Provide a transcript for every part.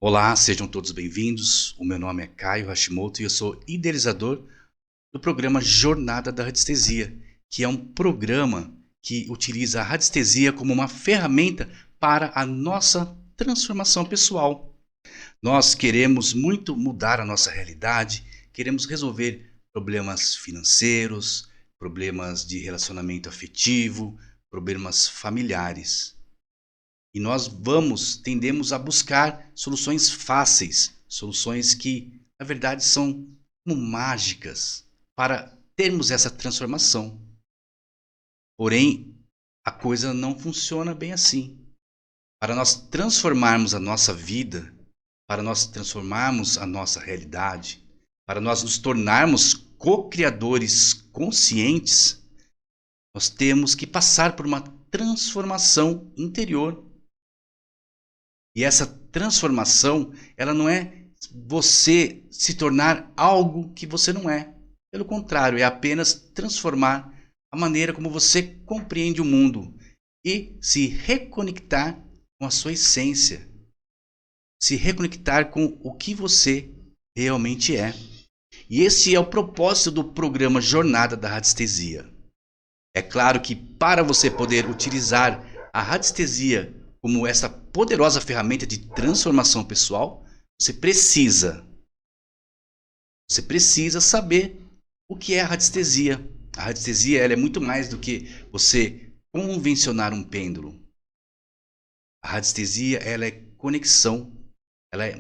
Olá, sejam todos bem-vindos. O meu nome é Caio Hashimoto e eu sou idealizador do programa Jornada da Radiestesia, que é um programa que utiliza a radiestesia como uma ferramenta para a nossa transformação pessoal. Nós queremos muito mudar a nossa realidade, queremos resolver problemas financeiros, problemas de relacionamento afetivo, problemas familiares. E nós tendemos a buscar soluções fáceis, soluções que, na verdade, são como mágicas para termos essa transformação. Porém, a coisa não funciona bem assim. Para nós transformarmos a nossa vida, para nós transformarmos a nossa realidade, para nós nos tornarmos co-criadores conscientes, nós temos que passar por uma transformação interior. E essa transformação, ela não é você se tornar algo que você não é. Pelo contrário, é apenas transformar a maneira como você compreende o mundo e se reconectar com a sua essência, se reconectar com o que você realmente é. E esse é o propósito do programa Jornada da Radiestesia. É claro que para você poder utilizar a radiestesia como essa poderosa ferramenta de transformação pessoal, você precisa saber o que é a radiestesia. A radiestesia ela é muito mais do que você convencionar um pêndulo. A radiestesia ela é conexão, ela é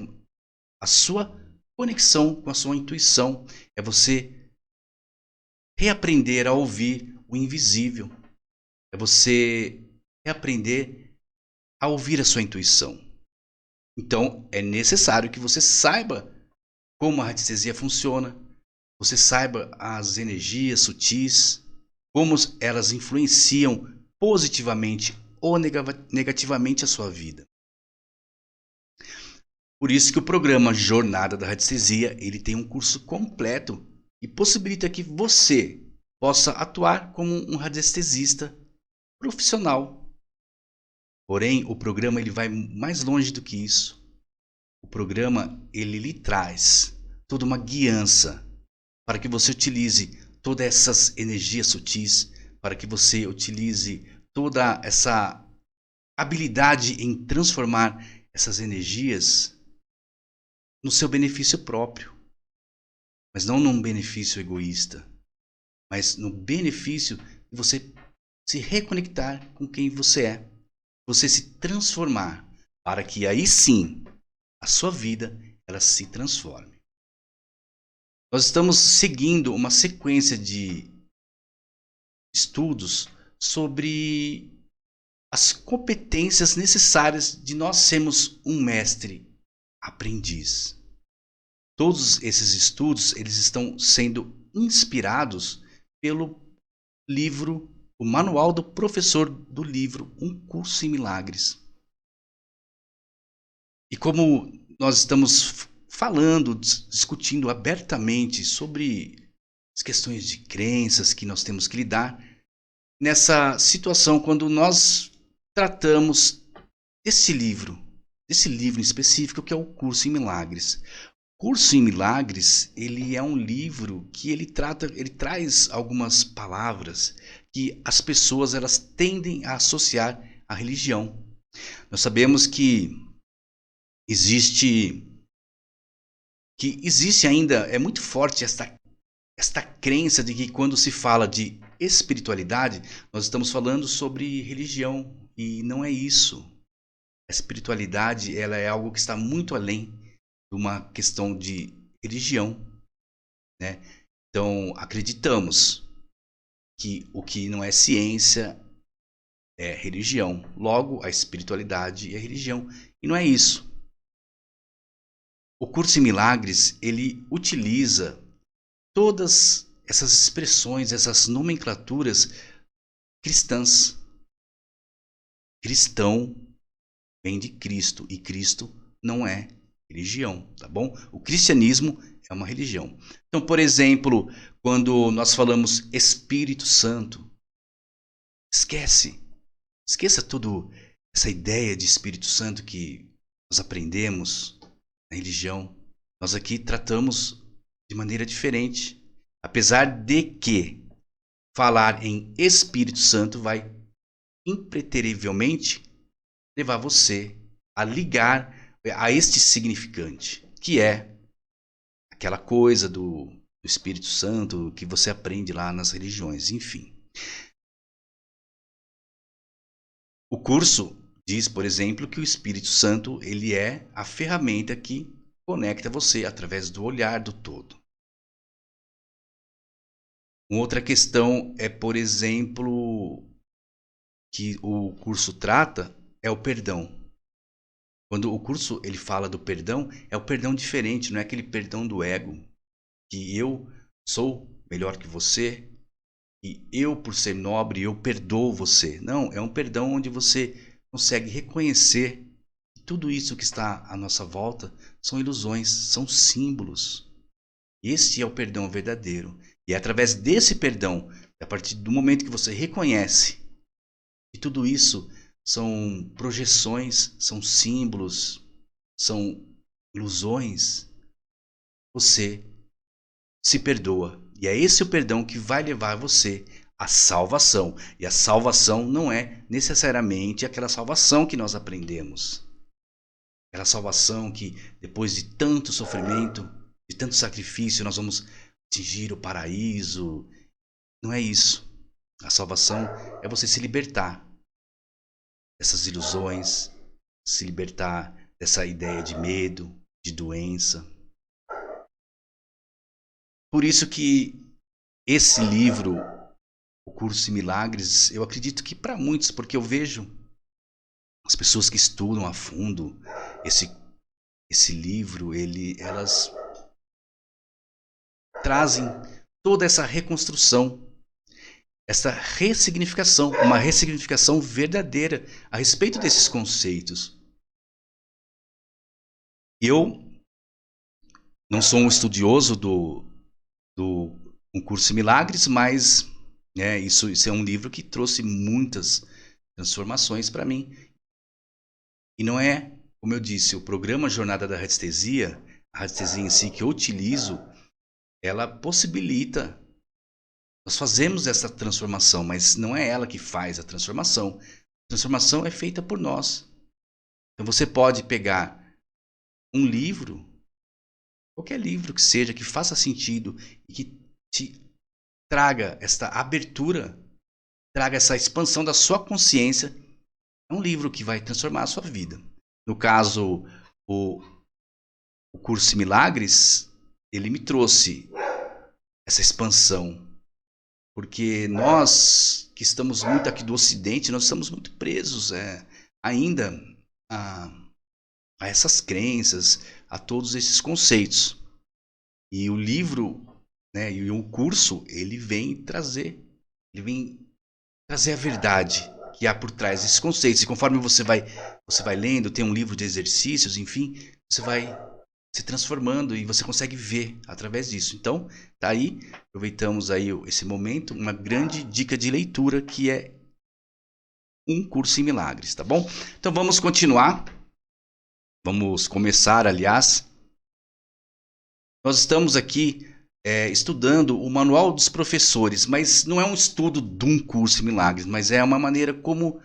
a sua conexão com a sua intuição, é você reaprender a ouvir o invisível, é você reaprender a ouvir a sua intuição. Então, é necessário que você saiba como a radiestesia funciona, você saiba as energias sutis, como elas influenciam positivamente ou negativamente a sua vida. Por isso que o programa Jornada da Radiestesia, ele tem um curso completo e possibilita que você possa atuar como um radiestesista profissional. Porém, o programa ele vai mais longe do que isso. O programa ele lhe traz toda uma guiança para que você utilize todas essas energias sutis, para que você utilize toda essa habilidade em transformar essas energias no seu benefício próprio, mas não num benefício egoísta, mas no benefício de você se reconectar com quem você é, você se transformar, para que aí sim a sua vida ela se transforme. Nós estamos seguindo uma sequência de estudos sobre as competências necessárias de nós sermos um mestre aprendiz. Todos esses estudos eles estão sendo inspirados pelo livro, o manual do professor do livro Um Curso em Milagres. E como nós estamos falando, discutindo abertamente sobre as questões de crenças que nós temos que lidar, nessa situação, quando nós tratamos desse livro em específico, que é o Curso em Milagres. Curso em Milagres, ele é um livro que ele traz algumas palavras que as pessoas elas tendem a associar à religião. Nós sabemos existe existe ainda, é muito forte esta crença de que quando se fala de espiritualidade, nós estamos falando sobre religião, e não é isso. A espiritualidade, ela é algo que está muito além de uma questão de religião, né? Então, acreditamos que o que não é ciência é religião. Logo, a espiritualidade é religião. E não é isso. O Curso em Milagres, ele utiliza todas essas expressões, essas nomenclaturas cristãs. Cristão vem de Cristo e Cristo não é religião, tá bom? O cristianismo é uma religião. Então, por exemplo, quando nós falamos Espírito Santo, esqueça toda essa ideia de Espírito Santo que nós aprendemos na religião. Nós aqui tratamos de maneira diferente. Apesar de que falar em Espírito Santo vai impreterivelmente levar você a ligar a este significante, que é aquela coisa do Espírito Santo que você aprende lá nas religiões, enfim. O curso diz, por exemplo, que o Espírito Santo ele é a ferramenta que conecta você através do olhar do todo. Uma outra questão é, por exemplo, que o curso trata é o perdão. Quando o curso ele fala do perdão, é o perdão diferente, não é aquele perdão do ego, que eu sou melhor que você e eu, por ser nobre, eu perdoo você. Não, é um perdão onde você consegue reconhecer que tudo isso que está à nossa volta são ilusões, são símbolos. Este é o perdão verdadeiro. E é através desse perdão, a partir do momento que você reconhece que tudo isso são projeções, são símbolos, são ilusões, você se perdoa. E é esse o perdão que vai levar você à salvação. E a salvação não é necessariamente aquela salvação que nós aprendemos. Aquela salvação que depois de tanto sofrimento, de tanto sacrifício, nós vamos atingir o paraíso. Não é isso. A salvação é você se libertar dessas ilusões, se libertar dessa ideia de medo, de doença. Por isso que esse livro, O Curso em Milagres, eu acredito que para muitos, porque eu vejo as pessoas que estudam a fundo esse livro, elas trazem toda essa reconstrução, essa ressignificação, uma ressignificação verdadeira a respeito desses conceitos. Eu não sou um estudioso do Um Curso em Milagres, mas isso é um livro que trouxe muitas transformações para mim. E não é, como eu disse, o programa Jornada da Radiestesia, a radiestesia em si que eu utilizo, ela possibilita, nós fazemos essa transformação, mas não é ela que faz a transformação. A transformação é feita por nós. Então você pode pegar um livro, qualquer livro que seja, que faça sentido e que te traga esta abertura, traga essa expansão da sua consciência. É um livro que vai transformar a sua vida. No caso, o Curso em Milagres, ele me trouxe essa expansão. Porque nós que estamos muito aqui do Ocidente, nós estamos muito presos ainda a essas crenças, a todos esses conceitos. E o livro, e o curso, ele vem trazer a verdade que há por trás desses conceitos. E conforme você vai lendo, tem um livro de exercícios, enfim, você vai se transformando e você consegue ver através disso. Então, tá aí, aproveitamos aí esse momento, uma grande dica de leitura que é Um Curso em Milagres, tá bom? Então vamos continuar. Vamos começar, aliás. Nós estamos aqui estudando o Manual dos Professores, mas não é um estudo de um curso em milagres, mas é uma maneira como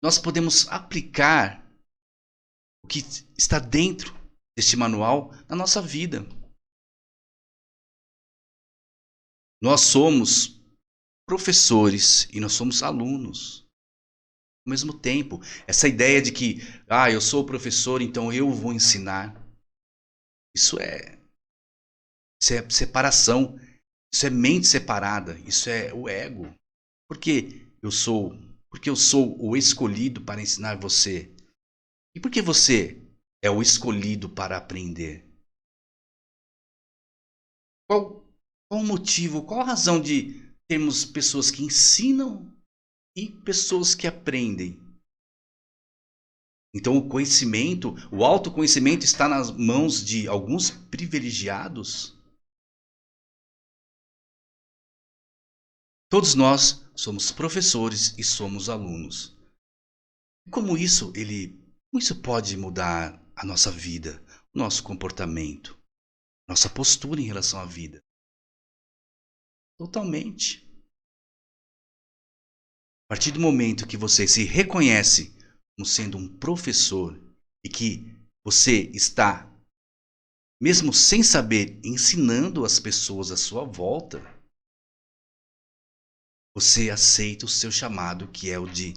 nós podemos aplicar o que está dentro deste manual na nossa vida. Nós somos professores e nós somos alunos. Ao mesmo tempo, essa ideia de que eu sou professor, então eu vou ensinar. Isso é separação, isso é mente separada, isso é o ego. Porque eu sou o escolhido para ensinar você. E por que você é o escolhido para aprender? Qual o motivo, qual a razão de termos pessoas que ensinam e pessoas que aprendem? Então o conhecimento, o autoconhecimento está nas mãos de alguns privilegiados? Todos nós somos professores e somos alunos. Como isso pode mudar a nossa vida? nosso comportamento, nossa postura em relação à vida. Totalmente. A partir do momento que você se reconhece como sendo um professor e que você está, mesmo sem saber, ensinando as pessoas à sua volta, você aceita o seu chamado, que é o de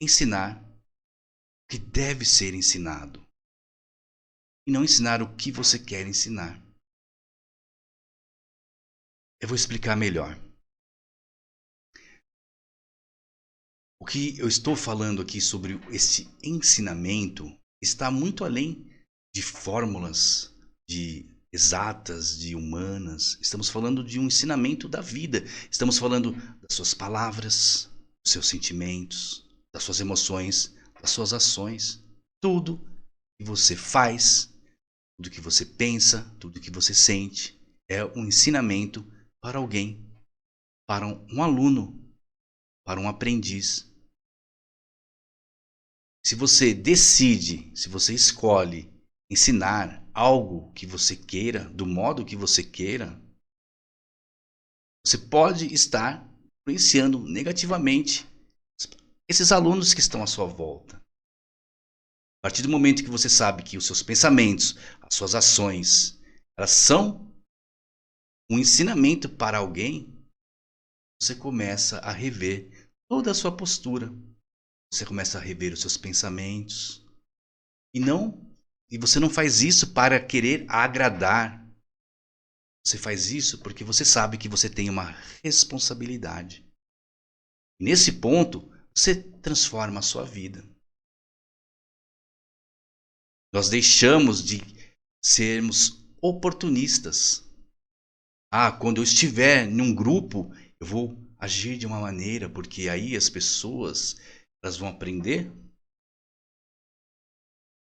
ensinar o que deve ser ensinado e não ensinar o que você quer ensinar. Eu vou explicar melhor. O que eu estou falando aqui sobre esse ensinamento está muito além de fórmulas, de exatas, de humanas. Estamos falando de um ensinamento da vida. Estamos falando das suas palavras, dos seus sentimentos, das suas emoções, das suas ações. Tudo que você faz, tudo que você pensa, tudo que você sente é um ensinamento para alguém, para um aluno, para um aprendiz. Se você decide, se você escolhe ensinar algo que você queira, do modo que você queira, você pode estar influenciando negativamente esses alunos que estão à sua volta. A partir do momento que você sabe que os seus pensamentos, as suas ações, elas são um ensinamento para alguém, você começa a rever toda a sua postura. Você começa a rever os seus pensamentos. E você não faz isso para querer agradar. Você faz isso porque você sabe que você tem uma responsabilidade. E nesse ponto, você transforma a sua vida. Nós deixamos de sermos oportunistas. Quando eu estiver em um grupo, eu vou agir de uma maneira, porque aí as pessoas elas vão aprender.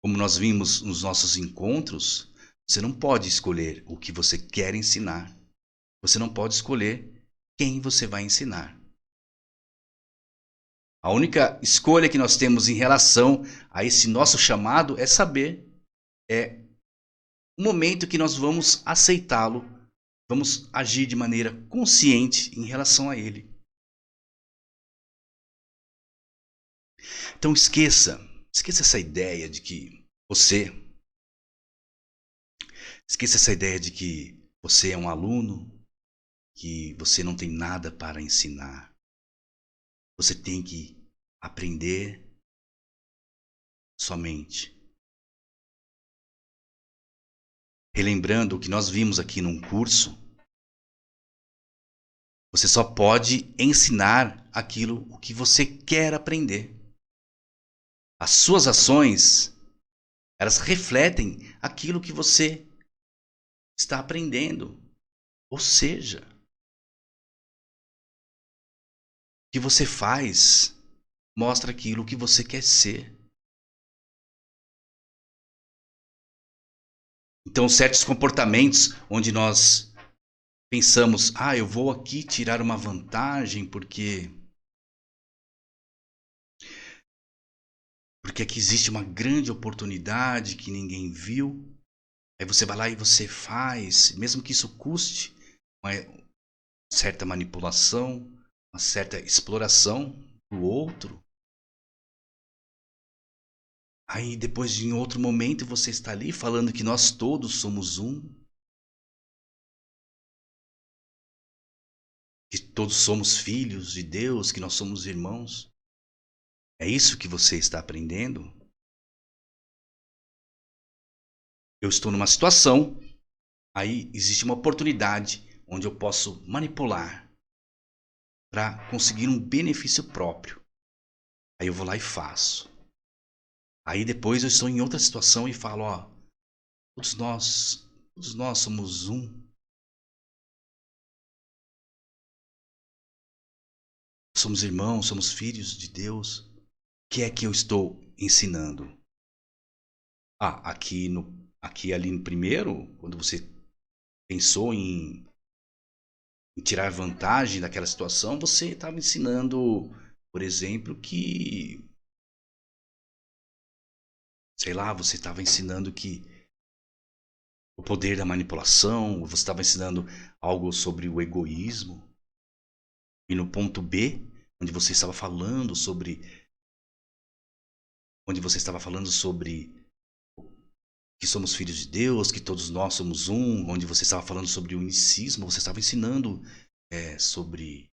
Como nós vimos nos nossos encontros, você não pode escolher o que você quer ensinar. Você não pode escolher quem você vai ensinar. A única escolha que nós temos em relação a esse nosso chamado é saber, é o momento que nós vamos aceitá-lo, vamos agir de maneira consciente em relação a ele. Então esqueça essa ideia de que você é um aluno, que você não tem nada para ensinar. Você tem que aprender somente. Relembrando o que nós vimos aqui num curso, você só pode ensinar aquilo o que você quer aprender. As suas ações, elas refletem aquilo que você está aprendendo. Ou seja, o que você faz mostra aquilo que você quer ser. Então, certos comportamentos onde nós pensamos, eu vou aqui tirar uma vantagem porque aqui existe uma grande oportunidade que ninguém viu. Aí você vai lá e você faz, mesmo que isso custe uma certa manipulação, uma certa exploração do outro. Aí depois, em outro momento, você está ali falando que nós todos somos um. Que todos somos filhos de Deus, que nós somos irmãos. É isso que você está aprendendo? Eu estou numa situação, aí existe uma oportunidade onde eu posso manipular para conseguir um benefício próprio. Aí eu vou lá e faço. Aí depois eu estou em outra situação e falo, todos nós somos um. Somos irmãos, somos filhos de Deus. O que é que eu estou ensinando? Aqui ali no primeiro, quando você pensou em tirar vantagem daquela situação, você estava ensinando, por exemplo, que sei lá, você estava ensinando que o poder da manipulação, você estava ensinando algo sobre o egoísmo. E no ponto B, onde você estava falando sobre que somos filhos de Deus, que todos nós somos um, onde você estava falando sobre o unicismo, você estava ensinando sobre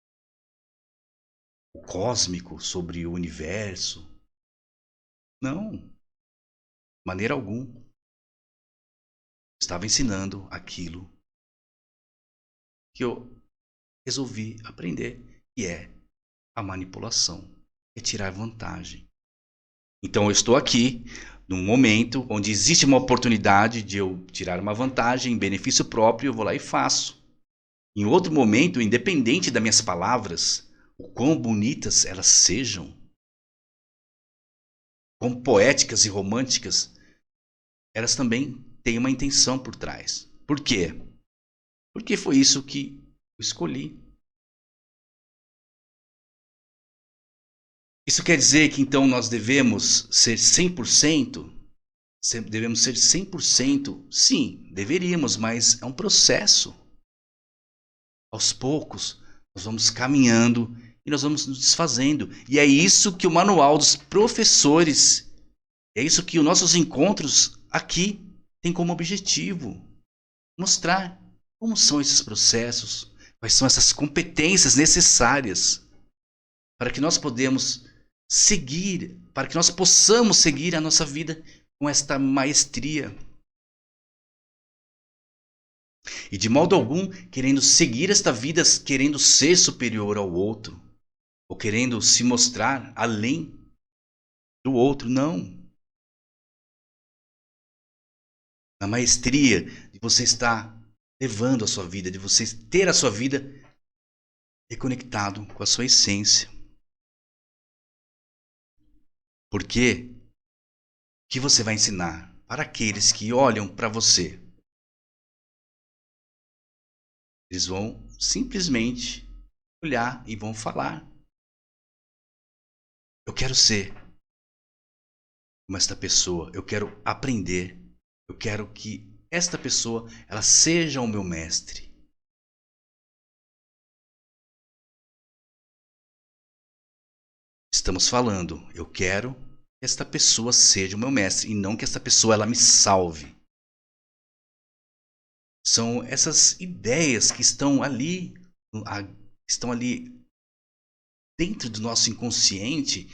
o cósmico, sobre o universo. Não, de maneira alguma. Estava ensinando aquilo que eu resolvi aprender, que é a manipulação, é tirar vantagem. Então eu estou aqui num momento onde existe uma oportunidade de eu tirar uma vantagem em benefício próprio, eu vou lá e faço. Em outro momento, independente das minhas palavras, o quão bonitas elas sejam, quão poéticas e românticas, elas também têm uma intenção por trás. Por quê? Porque foi isso que eu escolhi. Isso quer dizer que então nós devemos ser 100%? Devemos ser 100%? Sim, deveríamos, mas é um processo. Aos poucos, nós vamos caminhando e nós vamos nos desfazendo. E é isso que o manual dos professores, é isso que os nossos encontros aqui tem como objetivo. Mostrar como são esses processos, quais são essas competências necessárias para que nós podemos seguir, para que nós possamos seguir a nossa vida com esta maestria. E de modo algum querendo seguir esta vida, querendo ser superior ao outro, ou querendo se mostrar além do outro, não. Na maestria de você estar levando a sua vida, de você ter a sua vida reconectado com a sua essência. Porque o que você vai ensinar para aqueles que olham para você? Eles vão simplesmente olhar e vão falar. Eu quero ser como esta pessoa, eu quero aprender, eu quero que esta pessoa ela seja o meu mestre. Estamos falando, eu quero que esta pessoa seja o meu mestre e não que esta pessoa ela me salve. São essas ideias que estão ali dentro do nosso inconsciente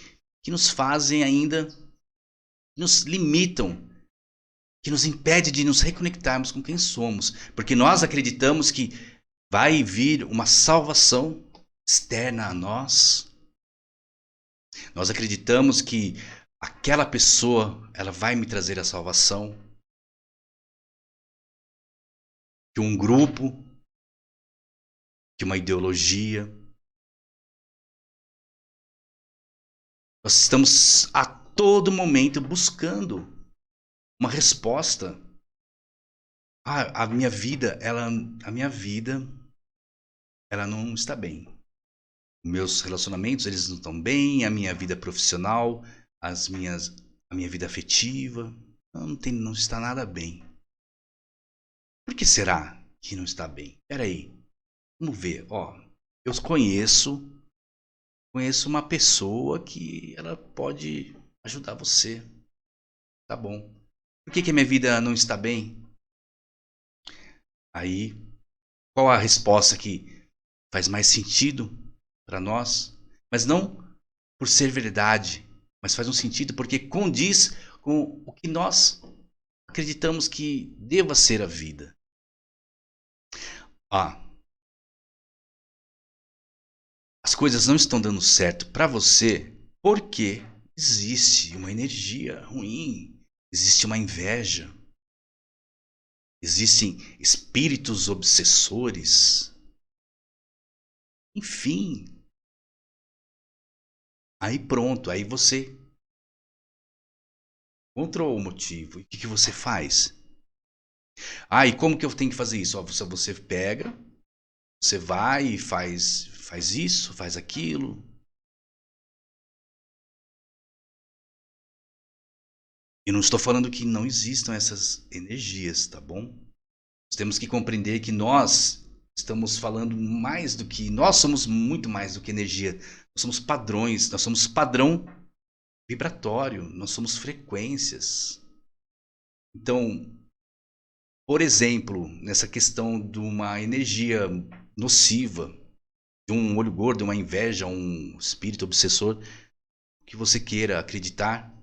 que nos fazem ainda, nos limitam, que nos impede de nos reconectarmos com quem somos, porque nós acreditamos que vai vir uma salvação externa a nós. Nós acreditamos que aquela pessoa, ela vai me trazer a salvação, que um grupo, que uma ideologia. Nós estamos a todo momento buscando uma resposta. A minha vida, ela não está bem. Meus relacionamentos, eles não estão bem, a minha vida profissional, a minha vida afetiva, não está nada bem. Por que será que não está bem? Espera aí, vamos ver. Eu conheço uma pessoa que ela pode ajudar você. Tá bom. Por que a minha vida não está bem? Aí, qual a resposta que faz mais sentido para nós? Mas não por ser verdade, mas faz um sentido porque condiz com o que nós acreditamos que deva ser a vida. As coisas não estão dando certo para você porque existe uma energia ruim, existe uma inveja, existem espíritos obsessores. Enfim, aí pronto, aí você encontrou o motivo. E o que você faz? E como que eu tenho que fazer isso? Você pega, você vai e faz isso, faz aquilo. E não estou falando que não existam essas energias, tá bom? Nós temos que compreender que nós estamos falando mais do que... Nós somos muito mais do que energia. Nós somos padrões, nós somos padrão vibratório, nós somos frequências. Então, por exemplo, nessa questão de uma energia nociva, de um olho gordo, uma inveja, um espírito obsessor, que você queira acreditar,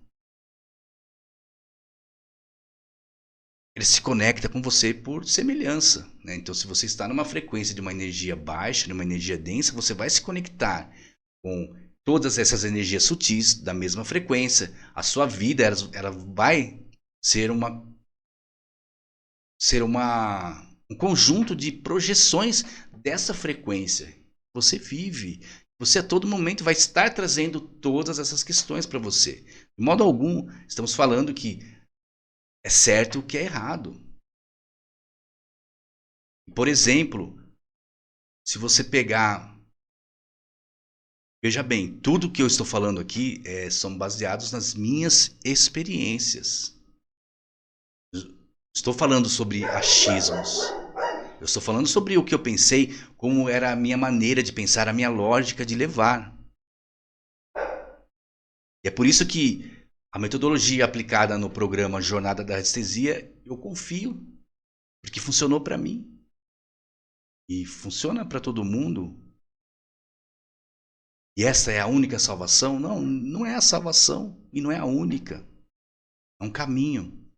ele se conecta com você por semelhança, né? Então, se você está numa frequência de uma energia baixa, de uma energia densa, você vai se conectar com todas essas energias sutis da mesma frequência. A sua vida, ela vai ser um conjunto de projeções dessa frequência. Você vive. Você a todo momento vai estar trazendo todas essas questões para você. De modo algum, estamos falando que é certo o que é errado. Por exemplo, se você pegar... Veja bem, tudo que eu estou falando aqui são baseados nas minhas experiências. Estou falando sobre achismos. Eu estou falando sobre o que eu pensei, como era a minha maneira de pensar, a minha lógica de levar. E é por isso que a metodologia aplicada no programa Jornada da Radiestesia, eu confio, porque funcionou para mim. E funciona para todo mundo. E essa é a única salvação? Não, não é a salvação e não é a única. É um caminho.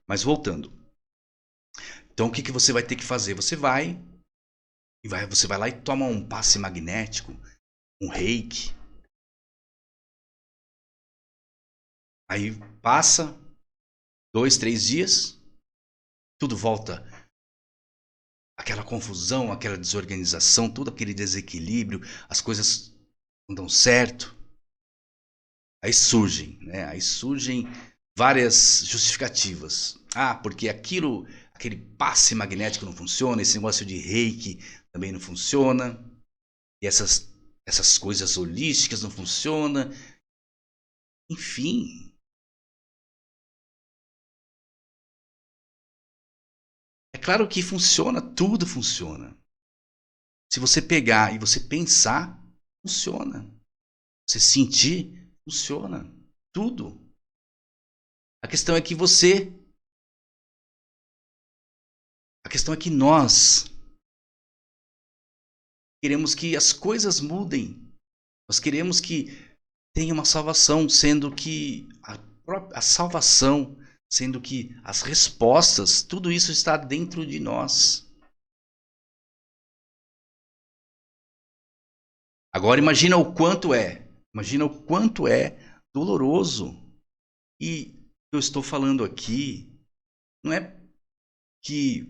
Mas voltando. Então o que você vai ter que fazer? Você vai lá e toma um passe magnético, um reiki. Aí passa 2, 3 dias, tudo volta. Aquela confusão, aquela desorganização, todo aquele desequilíbrio, as coisas não dão certo. Aí surgem, né? Aí surgem várias justificativas. Ah, porque aquele passe magnético não funciona, esse negócio de reiki também não funciona, e essas coisas holísticas não funcionam. Enfim. É claro que funciona, tudo funciona. Se você pegar e você pensar, funciona. Você sentir, funciona. Tudo. A questão é que A questão é que nós queremos que as coisas mudem. Nós queremos que tenha uma salvação, sendo que a salvação, sendo que as respostas, tudo isso está dentro de nós. Agora imagina o quanto é doloroso. E eu estou falando aqui, não é que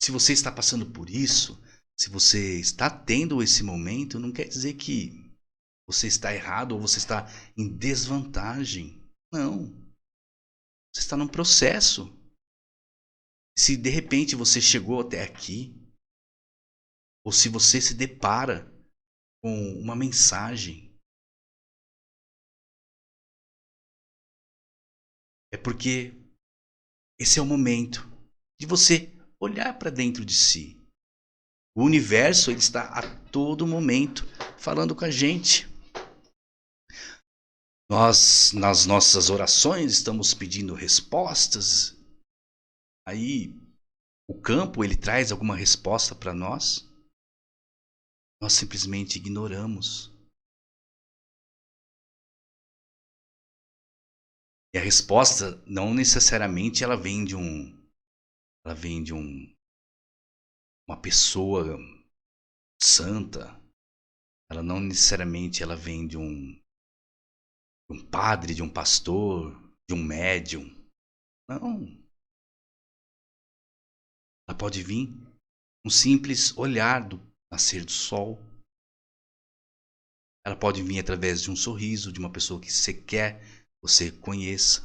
se você está passando por isso, se você está tendo esse momento, não quer dizer que você está errado ou você está em desvantagem. Não. Você está num processo. Se de repente você chegou até aqui, ou se você se depara com uma mensagem, é porque esse é o momento de você olhar para dentro de si. O universo ele está a todo momento falando com a gente. Nós, nas nossas orações, estamos pedindo respostas. Aí, o campo, ele traz alguma resposta para nós. Nós simplesmente ignoramos. E a resposta, não necessariamente, ela vem de uma pessoa santa. Ela não necessariamente ela vem de um padre, de um pastor, de um médium. Não. Ela pode vir um simples olhar do nascer do sol. Ela pode vir através de um sorriso de uma pessoa que você conheça.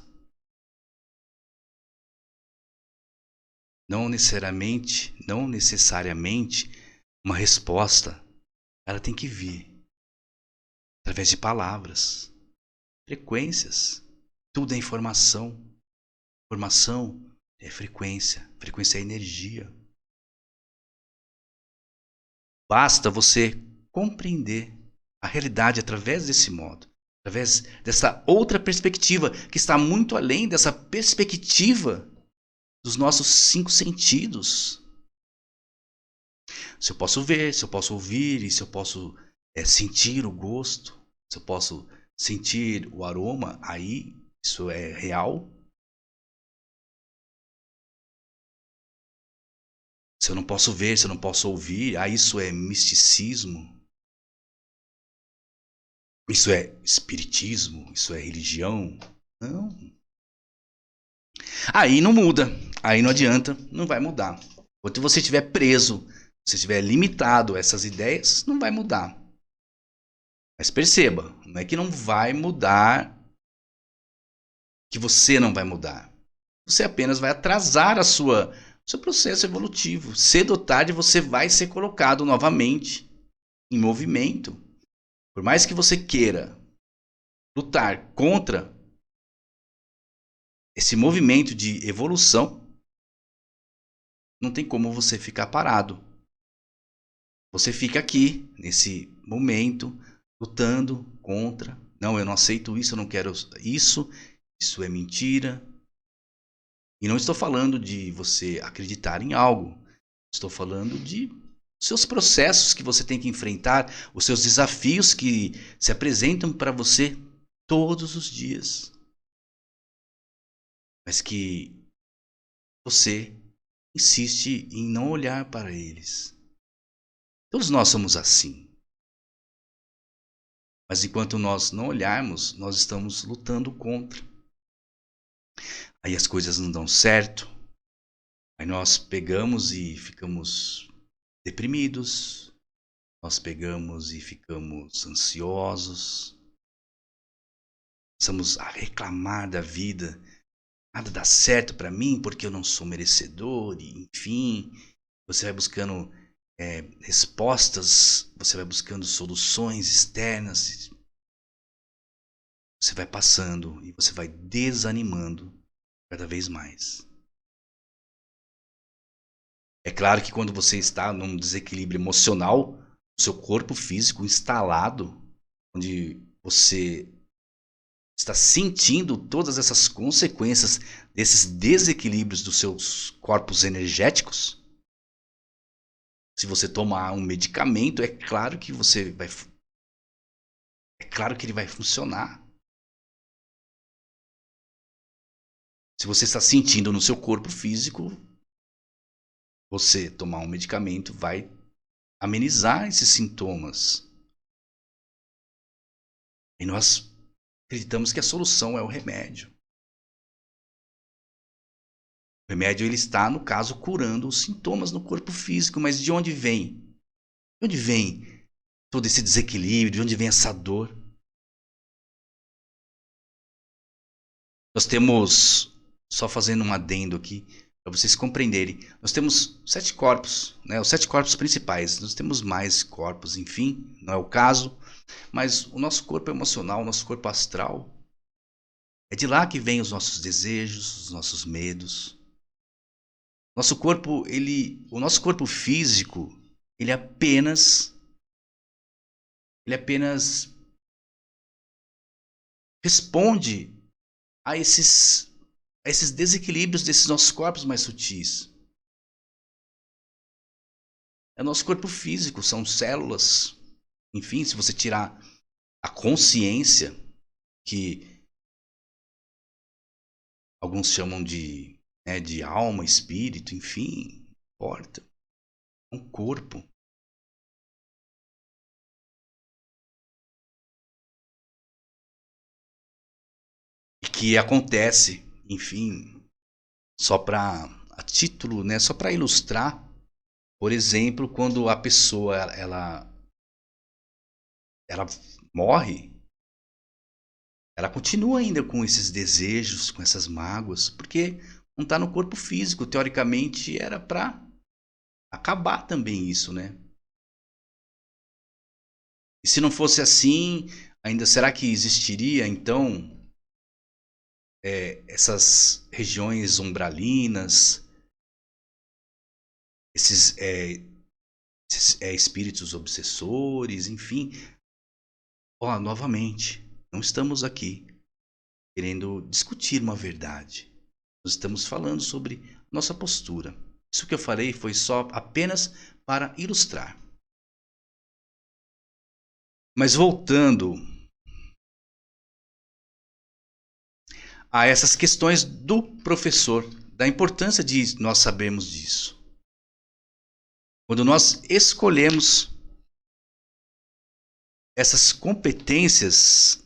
Não necessariamente uma resposta. Ela tem que vir através de palavras, frequências. Tudo é informação. Informação é frequência. Frequência é energia. Basta você compreender a realidade através desse modo, através dessa outra perspectiva que está muito além dessa perspectiva dos nossos 5 sentidos. Se eu posso ver, se eu posso ouvir, e se eu posso sentir o gosto, se eu posso sentir o aroma, aí isso é real. Se eu não posso ver, se eu não posso ouvir, aí isso é misticismo. Isso é espiritismo, isso é religião. Não. Aí não muda, aí não adianta, não vai mudar. Enquanto você estiver preso, se estiver limitado a essas ideias, não vai mudar. Mas perceba, não é que não vai mudar, que você não vai mudar. Você apenas vai atrasar seu processo evolutivo. Cedo ou tarde você vai ser colocado novamente em movimento. Por mais que você queira lutar contra esse movimento de evolução, não tem como você ficar parado. Você fica aqui, nesse momento, lutando contra. Não, eu não aceito isso, eu não quero isso, isso é mentira. E não estou falando de você acreditar em algo. Estou falando de seus processos que você tem que enfrentar, os seus desafios que se apresentam para você todos os dias. Mas que você insiste em não olhar para eles. Todos nós somos assim. Mas enquanto nós não olharmos, nós estamos lutando contra. Aí as coisas não dão certo. Aí nós pegamos e ficamos deprimidos. Nós pegamos e ficamos ansiosos. Começamos a reclamar da vida. Nada dá certo para mim porque eu não sou merecedor. E, enfim, você vai buscando respostas. Você vai buscando soluções externas. Você vai passando e você vai desanimando cada vez mais. É claro que quando você está num desequilíbrio emocional, o seu corpo físico instalado, onde você está sentindo todas essas consequências desses desequilíbrios dos seus corpos energéticos, se você tomar um medicamento, é claro que ele vai funcionar. Se você está sentindo no seu corpo físico, você tomar um medicamento vai amenizar esses sintomas. E nós acreditamos que a solução é o remédio. O remédio ele está, no caso, curando os sintomas no corpo físico, mas de onde vem? De onde vem todo esse desequilíbrio? De onde vem essa dor? Nós temos, só fazendo um adendo aqui, para vocês compreenderem, nós temos 7 corpos, né? Os 7 corpos principais. Nós temos mais corpos, enfim, não é o caso, mas o nosso corpo emocional, o nosso corpo astral, é de lá que vêm os nossos desejos, os nossos medos. O nosso corpo físico, ele apenas responde a esses desequilíbrios desses nossos corpos mais sutis. É o nosso corpo físico, são células. Enfim, se você tirar a consciência, que alguns chamam de alma, espírito, enfim, importa. É um corpo. E que acontece, enfim, só para a título, né, só para ilustrar, por exemplo, quando a pessoa ela morre, ela continua ainda com esses desejos, com essas mágoas, porque não está no corpo físico. Teoricamente era para acabar também isso, né? E se não fosse assim, ainda será que existiria então essas regiões umbralinas, esses espíritos obsessores, enfim. Ó, novamente, não estamos aqui querendo discutir uma verdade. Nós estamos falando sobre nossa postura. Isso que eu falei foi só apenas para ilustrar. Mas voltando a essas questões do professor, da importância de nós sabermos disso. Quando nós escolhemos essas competências,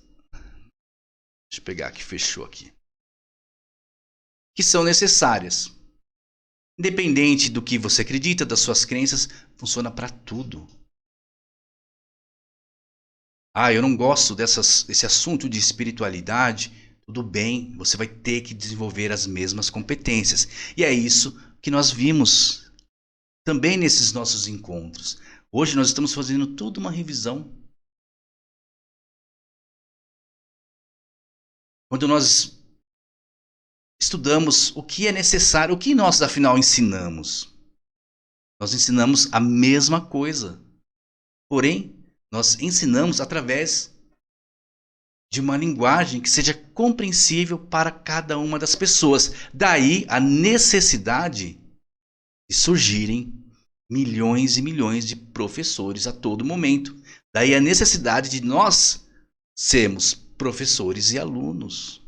deixa eu pegar aqui, fechou aqui, que são necessárias. Independente do que você acredita, das suas crenças, funciona para tudo. Ah, eu não gosto desse assunto de espiritualidade. Tudo bem, você vai ter que desenvolver as mesmas competências. E é isso que nós vimos também nesses nossos encontros. Hoje nós estamos fazendo tudo uma revisão. Quando nós estudamos o que é necessário, o que nós afinal ensinamos? Nós ensinamos a mesma coisa. Porém, nós ensinamos através de uma linguagem que seja compreensível para cada uma das pessoas. Daí a necessidade de surgirem milhões e milhões de professores a todo momento. Daí a necessidade de nós sermos professores e alunos.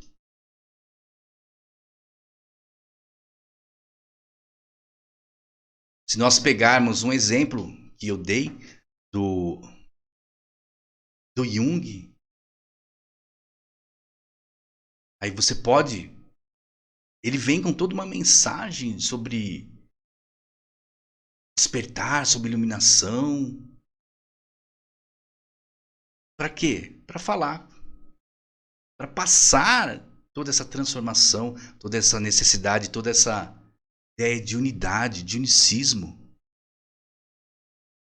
Se nós pegarmos um exemplo que eu dei do Jung, aí você pode... Ele vem com toda uma mensagem sobre despertar, sobre iluminação. Para quê? Para falar. Para passar toda essa transformação, toda essa necessidade, toda essa ideia de unidade, de unicismo,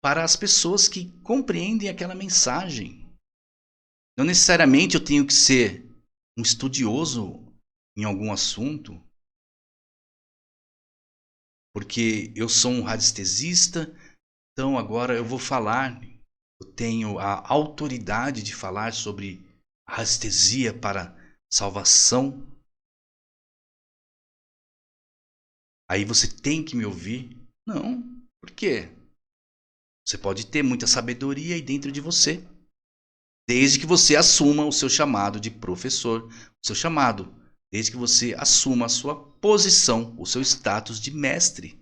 para as pessoas que compreendem aquela mensagem. Não necessariamente eu tenho que ser um estudioso em algum assunto, porque eu sou um radiestesista, então agora eu vou falar, eu tenho a autoridade de falar sobre a radiestesia para salvação. Aí você tem que me ouvir? Não. Por quê? Você pode ter muita sabedoria aí dentro de você, desde que você assuma o seu chamado de professor, o seu chamado, desde que você assuma a sua posição, o seu status de mestre.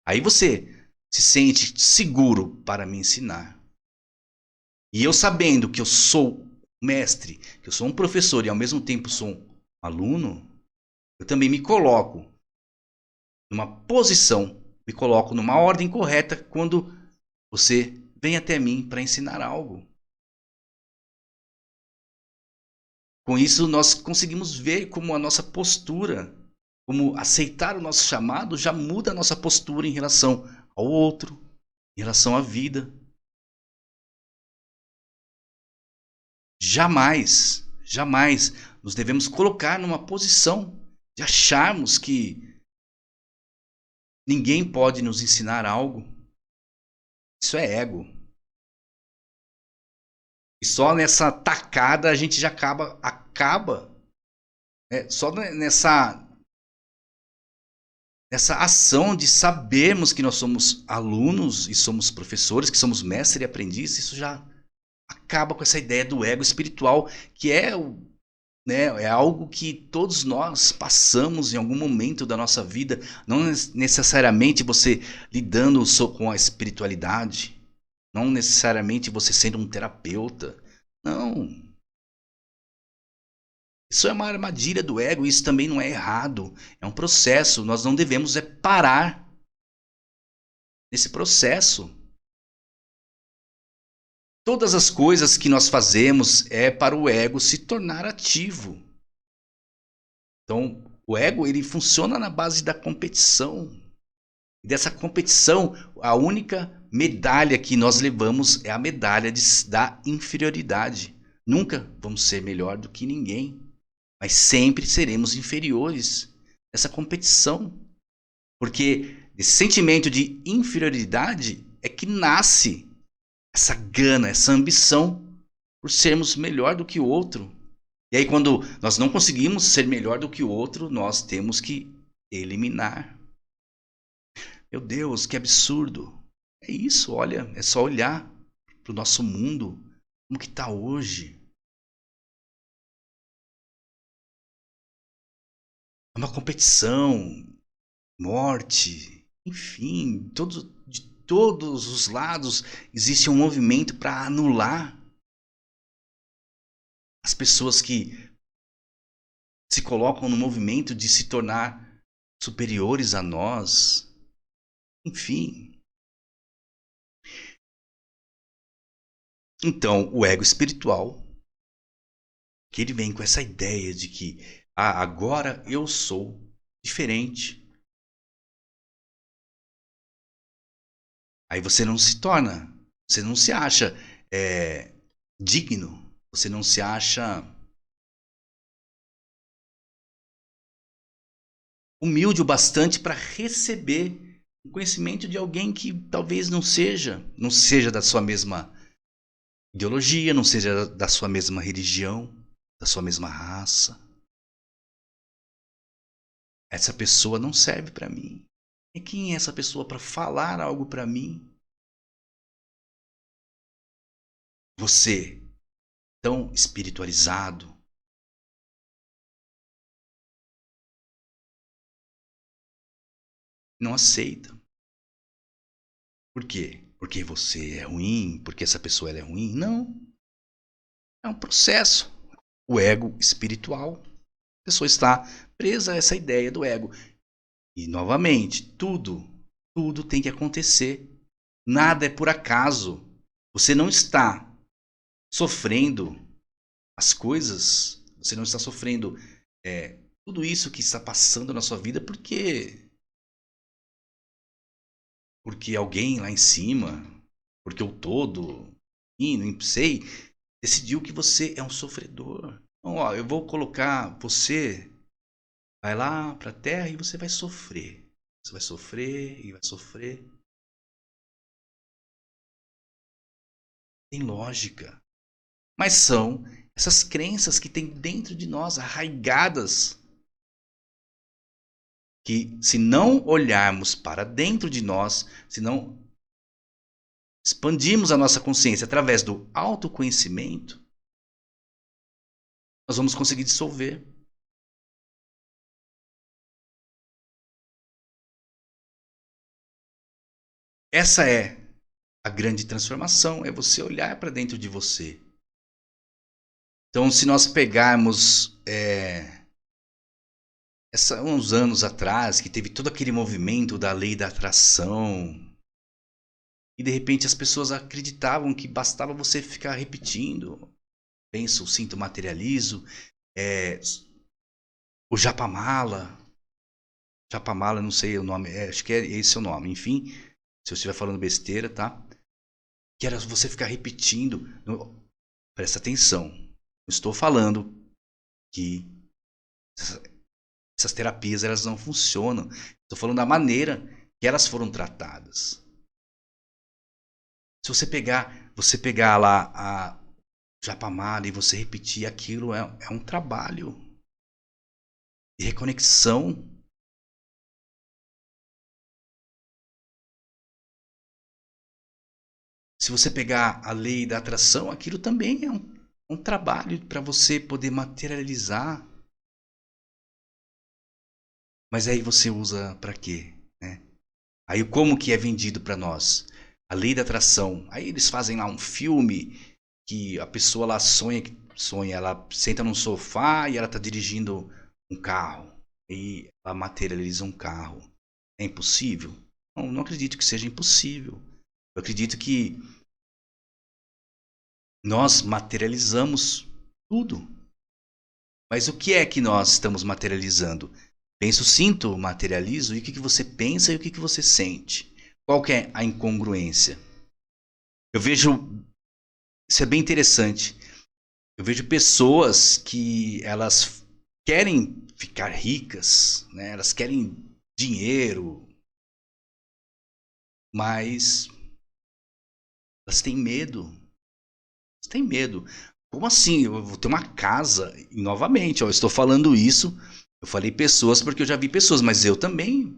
Aí você se sente seguro para me ensinar. E eu sabendo que eu sou mestre, que eu sou um professor e ao mesmo tempo sou um aluno, eu também me coloco numa posição, me coloco numa ordem correta quando você vem até mim para ensinar algo. Com isso, nós conseguimos ver como a nossa postura, como aceitar o nosso chamado, já muda a nossa postura em relação ao outro, em relação à vida. Jamais, jamais nos devemos colocar numa posição de acharmos que ninguém pode nos ensinar algo. Isso é ego. E só nessa tacada a gente já acaba só nessa ação de sabermos que nós somos alunos e somos professores, que somos mestre e aprendiz, isso já acaba com essa ideia do ego espiritual, que é algo que todos nós passamos em algum momento da nossa vida, não necessariamente você lidando com a espiritualidade, não necessariamente você sendo um terapeuta, não. Isso é uma armadilha do ego, isso também não é errado, é um processo, nós não devemos parar nesse processo. Todas as coisas que nós fazemos é para o ego se tornar ativo. Então, o ego ele funciona na base da competição. E dessa competição, a única medalha que nós levamos é a medalha da inferioridade. Nunca vamos ser melhor do que ninguém. mas sempre seremos inferiores nessa competição. Porque esse sentimento de inferioridade é que nasce essa gana, essa ambição por sermos melhor do que o outro. E aí, quando nós não conseguimos ser melhor do que o outro, nós temos que eliminar. Meu Deus, que absurdo. É isso, olha, é só olhar para o nosso mundo, como que está hoje. É uma competição, morte, enfim, de todos os lados existe um movimento para anular as pessoas que se colocam no movimento de se tornar superiores a nós. Enfim. Então, o ego espiritual, que ele vem com essa ideia de que agora eu sou diferente. Aí você não se torna, você não se acha digno, você não se acha humilde o bastante para receber o conhecimento de alguém que talvez não seja da sua mesma ideologia, não seja da sua mesma religião, da sua mesma raça. Essa pessoa não serve para mim. E quem é essa pessoa para falar algo para mim? Você, tão espiritualizado, não aceita. Por quê? Porque você é ruim? Porque essa pessoa ela é ruim? Não. É um processo. O ego espiritual. A pessoa está presa a essa ideia do ego. E, novamente, tudo tem que acontecer. Nada é por acaso. Você não está sofrendo as coisas, você não está sofrendo tudo isso que está passando na sua vida porque alguém lá em cima, porque o todo, não sei, decidiu que você é um sofredor. Então, ó, eu vou colocar você, vai lá para a terra e você vai sofrer. Você vai sofrer e vai sofrer. Tem lógica. Mas são essas crenças que tem dentro de nós, arraigadas, que se não olharmos para dentro de nós, se não expandirmos a nossa consciência através do autoconhecimento, nós vamos conseguir dissolver. Essa é a grande transformação, é você olhar para dentro de você. Então, se nós pegarmos uns anos atrás, que teve todo aquele movimento da lei da atração, e de repente as pessoas acreditavam que bastava você ficar repetindo: penso, sinto, materializo, o Japamala, não sei o nome, acho que é esse o nome, enfim, se eu estiver falando besteira, tá? Que era você ficar repetindo. Presta atenção, eu estou falando que essas terapias elas não funcionam. Estou falando da maneira que elas foram tratadas. Se você pegar lá a Japamala e você repetir aquilo, é um trabalho de reconexão. Se você pegar a lei da atração, aquilo também é um trabalho para você poder materializar. Mas aí você usa para quê? Né? Aí como que é vendido para nós? A lei da atração. Aí eles fazem lá um filme que a pessoa lá sonha, ela senta num sofá e ela está dirigindo um carro. E ela materializa um carro. É impossível? Não acredito que seja impossível. Eu acredito que nós materializamos tudo. Mas o que é que nós estamos materializando? Penso, sinto, materializo. E o que você pensa e o que você sente? Qual que é a incongruência? Eu vejo... Isso é bem interessante. Eu vejo pessoas que elas querem ficar ricas, né? Elas querem dinheiro, mas elas têm medo. Elas têm medo. Como assim? Eu vou ter uma casa? E novamente, ó, eu estou falando isso. Eu falei pessoas porque eu já vi pessoas, mas eu também,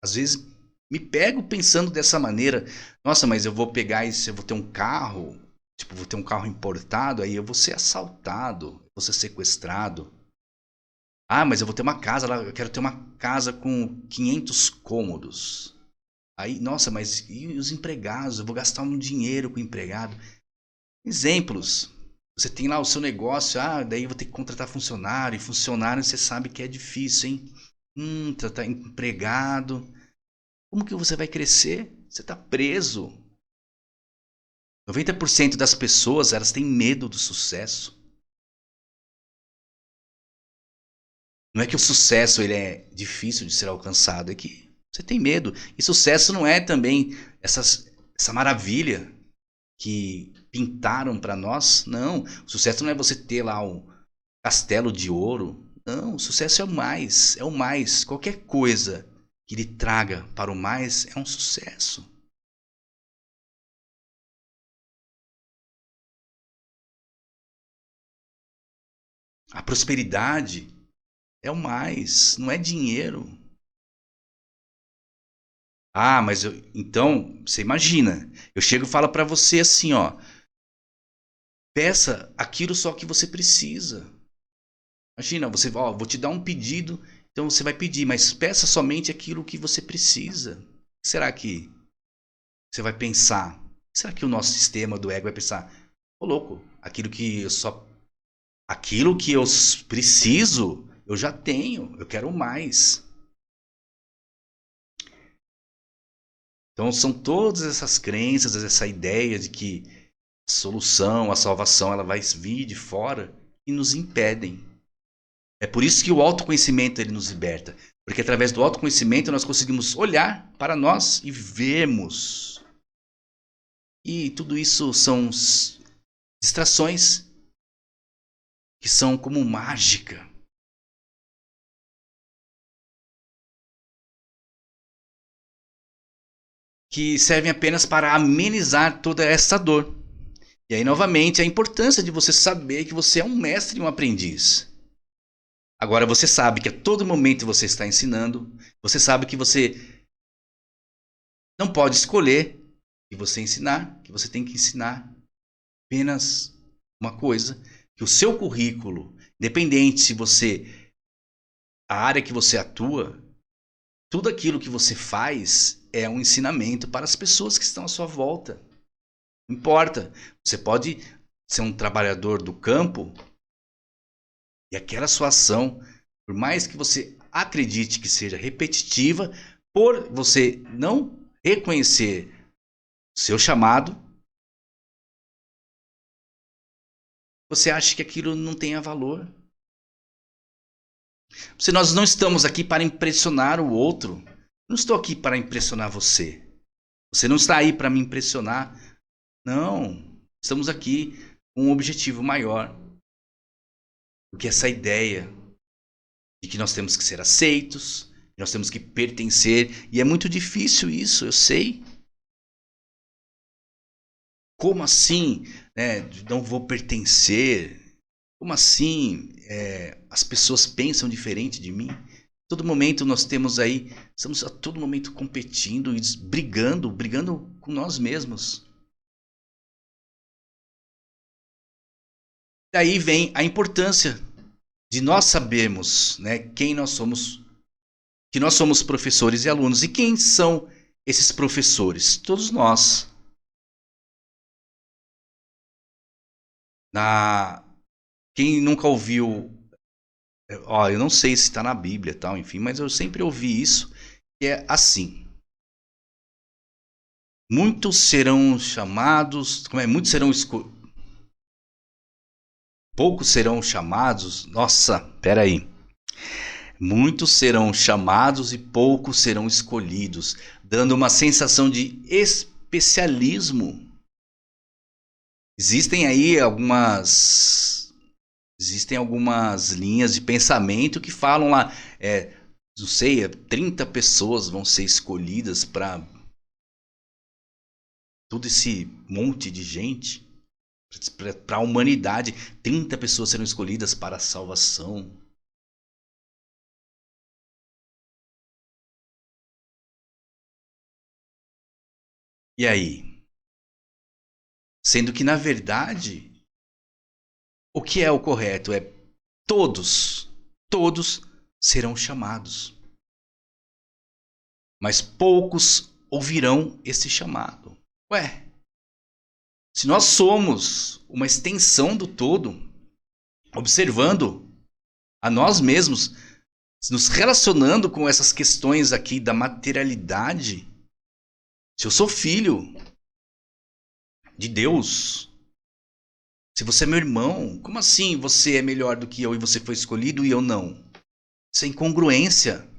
às vezes, me pego pensando dessa maneira. Nossa, mas eu vou pegar e se eu vou ter um carro, tipo, vou ter um carro importado, aí eu vou ser assaltado, vou ser sequestrado. Ah, mas eu vou ter uma casa lá, eu quero ter uma casa com 500 cômodos. Aí, nossa, mas e os empregados? Eu vou gastar um dinheiro com o empregado. Exemplos. Você tem lá o seu negócio, daí eu vou ter que contratar funcionário, e funcionário você sabe que é difícil, hein? Tá empregado. Como que você vai crescer? Você tá preso. 90% das pessoas, elas têm medo do sucesso. Não é que o sucesso ele é difícil de ser alcançado, é que você tem medo. E sucesso não é também essa maravilha que pintaram para nós. Não, o sucesso não é você ter lá um castelo de ouro. Não, o sucesso é o mais, é o mais. Qualquer coisa que lhe traga para o mais é um sucesso. A prosperidade é o mais, não é dinheiro. Ah, mas então, você imagina, eu chego e falo para você assim, ó, peça aquilo só que você precisa. Imagina, você, ó, vou te dar um pedido, então você vai pedir, mas peça somente aquilo que você precisa. Será que você vai pensar? Será que o nosso sistema do ego vai pensar, ô louco, aquilo que eu preciso, eu já tenho, eu quero mais. Então são todas essas crenças, essa ideia de que a solução, a salvação, ela vai vir de fora e nos impedem. É por isso que o autoconhecimento ele nos liberta, porque através do autoconhecimento nós conseguimos olhar para nós e vermos. E tudo isso são distrações que são como mágica, que servem apenas para amenizar toda essa dor. E aí, novamente, a importância de você saber que você é um mestre e um aprendiz. Agora, você sabe que a todo momento você está ensinando, você sabe que você não pode escolher que você ensinar, que você tem que ensinar apenas uma coisa, que o seu currículo, independente se você, a área que você atua, tudo aquilo que você faz é um ensinamento para as pessoas que estão à sua volta. Não importa, você pode ser um trabalhador do campo e aquela sua ação, por mais que você acredite que seja repetitiva, por você não reconhecer o seu chamado, você acha que aquilo não tenha valor. Se nós não estamos aqui para impressionar o outro, não estou aqui para impressionar você. Você não está aí para me impressionar. Não, estamos aqui com um objetivo maior do que essa ideia de que nós temos que ser aceitos, que nós temos que pertencer, e é muito difícil isso, eu sei. Como assim, né, não vou pertencer? Como assim as pessoas pensam diferente de mim? Todo momento nós temos aí, estamos a todo momento competindo e brigando com nós mesmos. Daí vem a importância de nós sabermos, né, quem nós somos, que nós somos professores e alunos. E quem são esses professores? Todos nós. Na Quem nunca ouviu, ó, eu não sei se está na Bíblia, tal, enfim, mas eu sempre ouvi isso, que é assim: muitos serão chamados, como é? Muitos serão poucos serão chamados. Nossa, peraí. Muitos serão chamados e poucos serão escolhidos, dando uma sensação de especialismo. Existem aí Existem algumas linhas de pensamento que falam lá, não sei, 30 pessoas vão ser escolhidas para todo esse monte de gente, para a humanidade. 30 pessoas serão escolhidas para a salvação. E aí? Sendo que, na verdade, o que é o correto é todos serão chamados. Mas poucos ouvirão esse chamado. Ué, se nós somos uma extensão do todo, observando a nós mesmos, nos relacionando com essas questões aqui da materialidade, se eu sou filho de Deus, se você é meu irmão, como assim você é melhor do que eu e você foi escolhido e eu não? Isso é incongruência.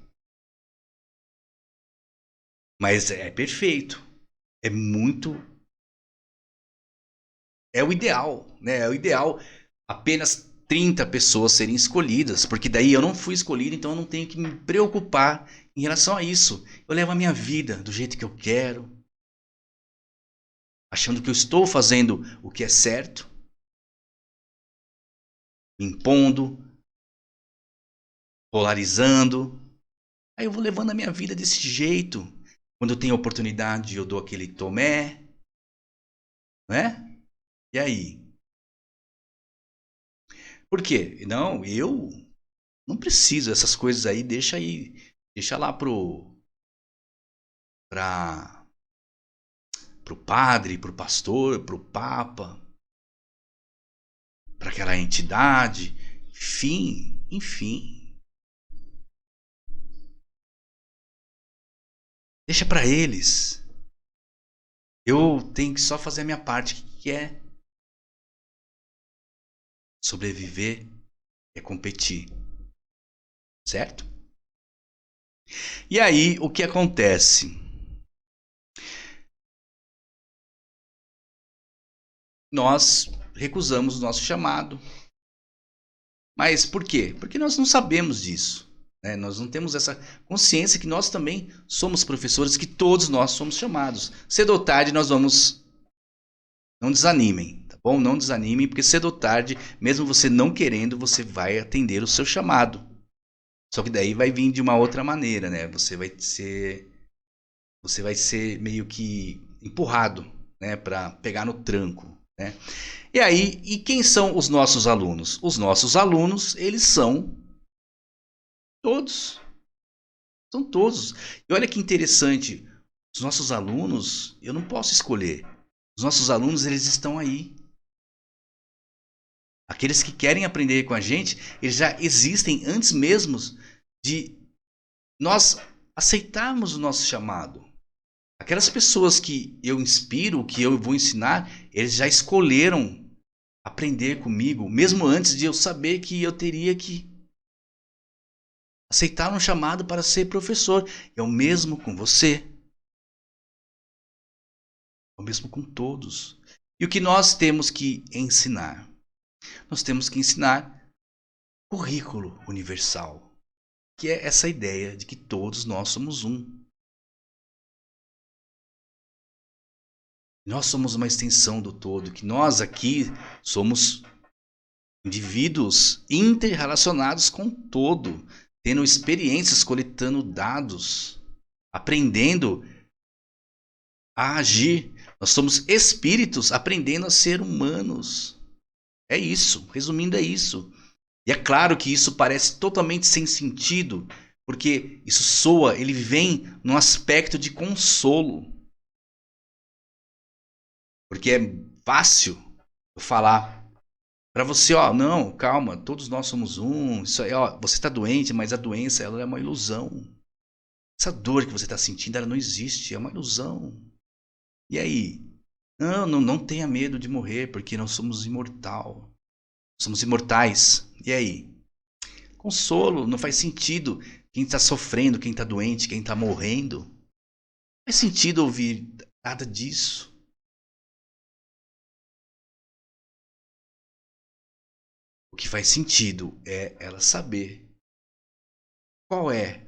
Mas é perfeito. É muito. É o ideal, né? É o ideal apenas 30 pessoas serem escolhidas, porque daí eu não fui escolhido, então eu não tenho que me preocupar em relação a isso. Eu levo a minha vida do jeito que eu quero, achando que eu estou fazendo o que é certo, me impondo, polarizando. Aí eu vou levando a minha vida desse jeito. Quando eu tenho oportunidade, eu dou aquele tomé, né? E aí? Por quê? Não, eu não preciso dessas coisas aí, deixa aí, deixa lá para pro padre, pro pastor, pro papa, para aquela entidade, enfim. Deixa para eles. Eu tenho que só fazer a minha parte, que é sobreviver, é competir, certo? E aí, o que acontece? Nós recusamos o nosso chamado. Mas por quê? Porque nós não sabemos disso. Né? Nós não temos essa consciência que nós também somos professores, que todos nós somos chamados. Cedo ou tarde nós vamos. Não desanimem, tá bom? Não desanimem, porque cedo ou tarde, mesmo você não querendo, você vai atender o seu chamado. Só que daí vai vir de uma outra maneira, né? Você vai ser meio que empurrado, né, para pegar no tranco, né? E aí, e quem são os nossos alunos? Os nossos alunos, eles são todos. São todos. E olha que interessante, os nossos alunos, eu não posso escolher. Os nossos alunos, eles estão aí. Aqueles que querem aprender com a gente, eles já existem antes mesmo de nós aceitarmos o nosso chamado. Aquelas pessoas que eu inspiro, que eu vou ensinar, eles já escolheram aprender comigo, mesmo antes de eu saber que eu teria que aceitar um chamado para ser professor. É o mesmo com você. É o mesmo com todos. E o que nós temos que ensinar? Nós temos que ensinar currículo universal, que é essa ideia de que todos nós somos um. Nós somos uma extensão do todo, que nós aqui somos indivíduos interrelacionados com o todo, tendo experiências, coletando dados, aprendendo a agir. Nós somos espíritos aprendendo a ser humanos. É isso, resumindo, é isso. E é claro que isso parece totalmente sem sentido, porque isso soa, ele vem num aspecto de consolo. Porque é fácil eu falar para você, ó, não, calma, todos nós somos um. Isso aí, ó, você está doente, mas a doença ela é uma ilusão. Essa dor que você está sentindo, ela não existe, é uma ilusão. E aí? Não tenha medo de morrer, porque nós somos imortal. Somos imortais. E aí? Consolo, não faz sentido. Quem está sofrendo, quem está doente, quem está morrendo. Não faz sentido ouvir nada disso. O que faz sentido é ela saber qual é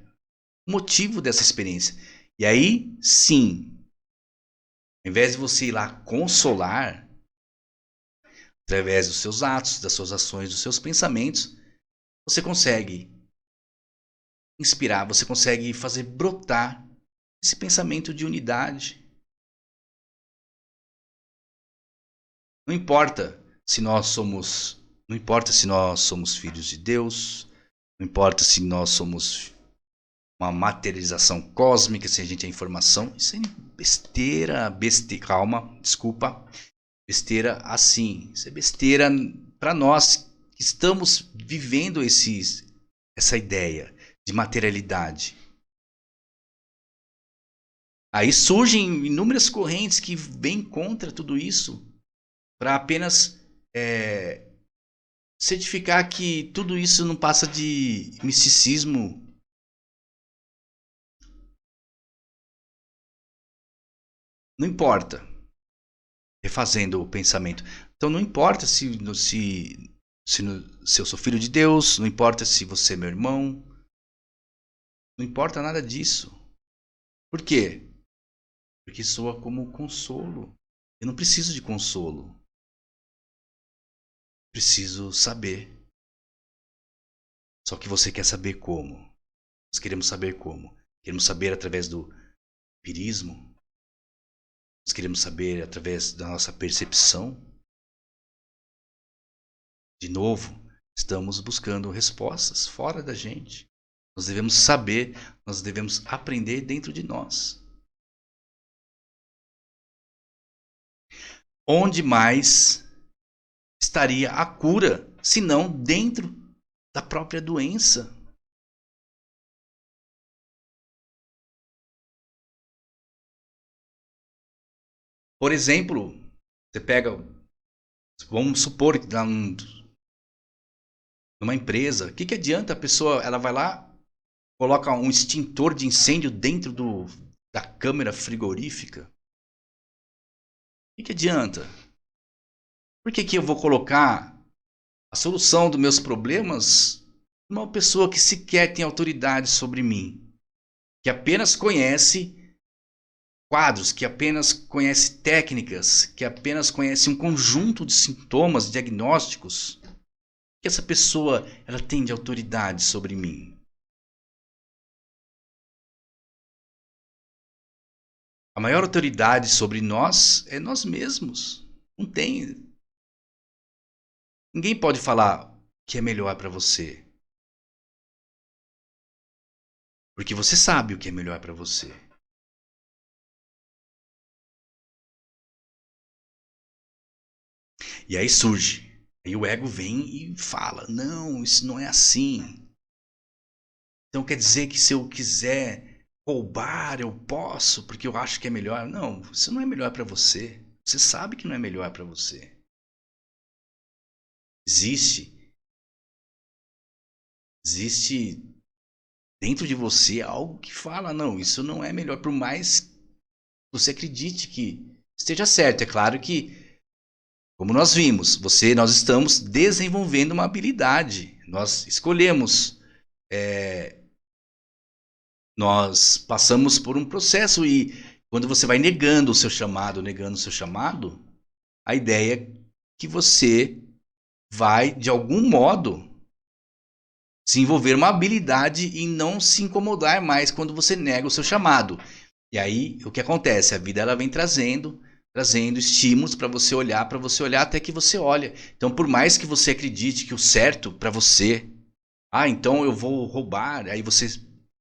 o motivo dessa experiência. E aí, sim, ao invés de você ir lá consolar, através dos seus atos, das suas ações, dos seus pensamentos, você consegue inspirar, você consegue fazer brotar esse pensamento de unidade. Não importa se nós somos, não importa se nós somos filhos de Deus, não importa se nós somos uma materialização cósmica, se a gente é informação, isso é besteira, calma, desculpa, besteira assim, isso é besteira para nós que estamos vivendo essa ideia de materialidade. Aí surgem inúmeras correntes que vêm contra tudo isso para apenas certificar que tudo isso não passa de misticismo. Não importa, refazendo o pensamento. Então não importa se eu sou filho de Deus, não importa se você é meu irmão, não importa nada disso. Por quê? Porque soa como consolo. Eu não preciso de consolo. Preciso saber. Só que você quer saber como. Nós queremos saber como. Queremos saber através do empirismo. Nós queremos saber através da nossa percepção. De novo, estamos buscando respostas fora da gente. Nós devemos saber, nós devemos aprender dentro de nós. Onde mais estaria a cura, se não dentro da própria doença? Por exemplo, você pega, vamos supor que numa empresa, o que adianta a pessoa, ela vai lá, coloca um extintor de incêndio dentro da câmara frigorífica? O que adianta? Por que eu vou colocar a solução dos meus problemas numa pessoa que sequer tem autoridade sobre mim? Que apenas conhece quadros, que apenas conhece técnicas, que apenas conhece um conjunto de sintomas diagnósticos, que essa pessoa ela tem de autoridade sobre mim? A maior autoridade sobre nós é nós mesmos. Não tem. Ninguém pode falar o que é melhor para você, porque você sabe o que é melhor para você. E aí surge. Aí o ego vem e fala: não, isso não é assim. Então quer dizer que se eu quiser roubar, eu posso, porque eu acho que é melhor. Não, isso não é melhor para você. Você sabe que não é melhor para você. Existe dentro de você algo que fala: não, isso não é melhor. Por mais que você acredite que esteja certo. É claro que, como nós vimos, nós estamos desenvolvendo uma habilidade. Nós escolhemos. Nós passamos por um processo e quando você vai negando o seu chamado, a ideia é que você vai, de algum modo, desenvolver uma habilidade em não se incomodar mais quando você nega o seu chamado. E aí, o que acontece? A vida ela vem trazendo estímulos para você olhar até que você olha. Então, por mais que você acredite que o certo para você, então eu vou roubar, aí você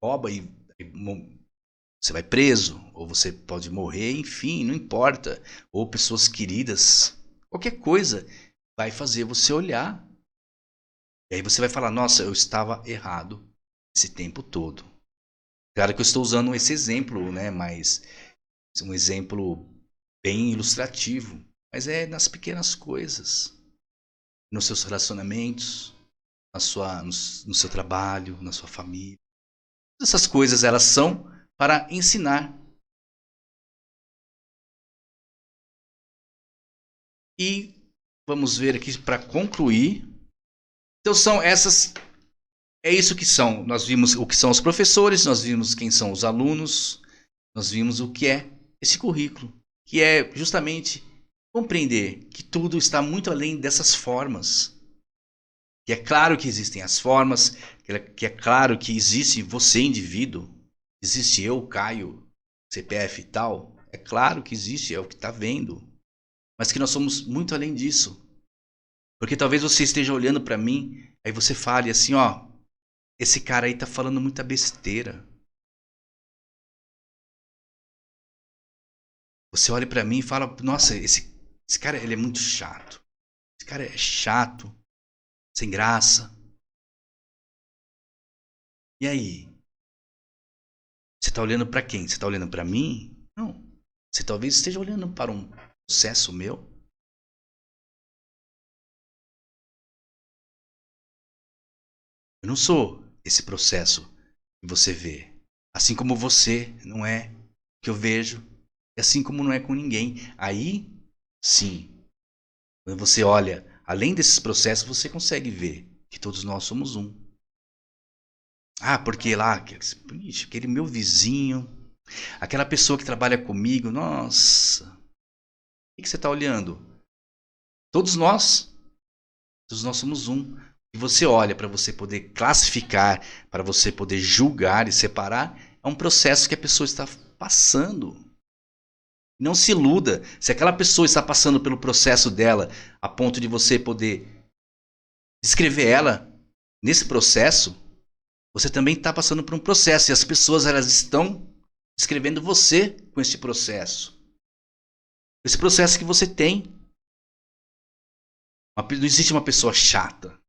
rouba e você vai preso, ou você pode morrer, enfim, não importa. Ou pessoas queridas, qualquer coisa vai fazer você olhar. E aí você vai falar: nossa, eu estava errado esse tempo todo. Claro que eu estou usando esse exemplo, né? Mas um exemplo bem ilustrativo. Mas é nas pequenas coisas, nos seus relacionamentos, no seu trabalho, na sua família. Essas coisas elas são para ensinar. E vamos ver aqui para concluir Então são essas, é isso que são. Nós vimos o que são os professores, nós vimos quem são os alunos, nós vimos o que é esse currículo, que é justamente compreender que tudo está muito além dessas formas. Que é claro que existem as formas, que é claro que existe você, indivíduo, existe eu, Caio, CPF e tal. É claro que existe, é o que está vendo. Mas que nós somos muito além disso. Porque talvez você esteja olhando para mim, aí você fale assim, ó, esse cara aí tá falando muita besteira. Você olha para mim e fala, nossa, esse cara ele é muito chato. Esse cara é chato, sem graça. E aí? Você tá olhando para quem? Você tá olhando para mim? Não. Você talvez esteja olhando para um sucesso meu. Eu não sou esse processo que você vê. Assim como você não é o que eu vejo. E assim como não é com ninguém. Aí, sim. Quando você olha além desses processos, você consegue ver que todos nós somos um. Ah, porque lá, aquele meu vizinho, aquela pessoa que trabalha comigo, nossa. O que você está olhando? Todos nós somos um. E você olha para você poder classificar, para você poder julgar e separar, é um processo que a pessoa está passando. Não se iluda. Se aquela pessoa está passando pelo processo dela a ponto de você poder descrever ela nesse processo, você também está passando por um processo. E as pessoas elas estão descrevendo você com esse processo. Esse processo que você tem. Não existe uma pessoa chata.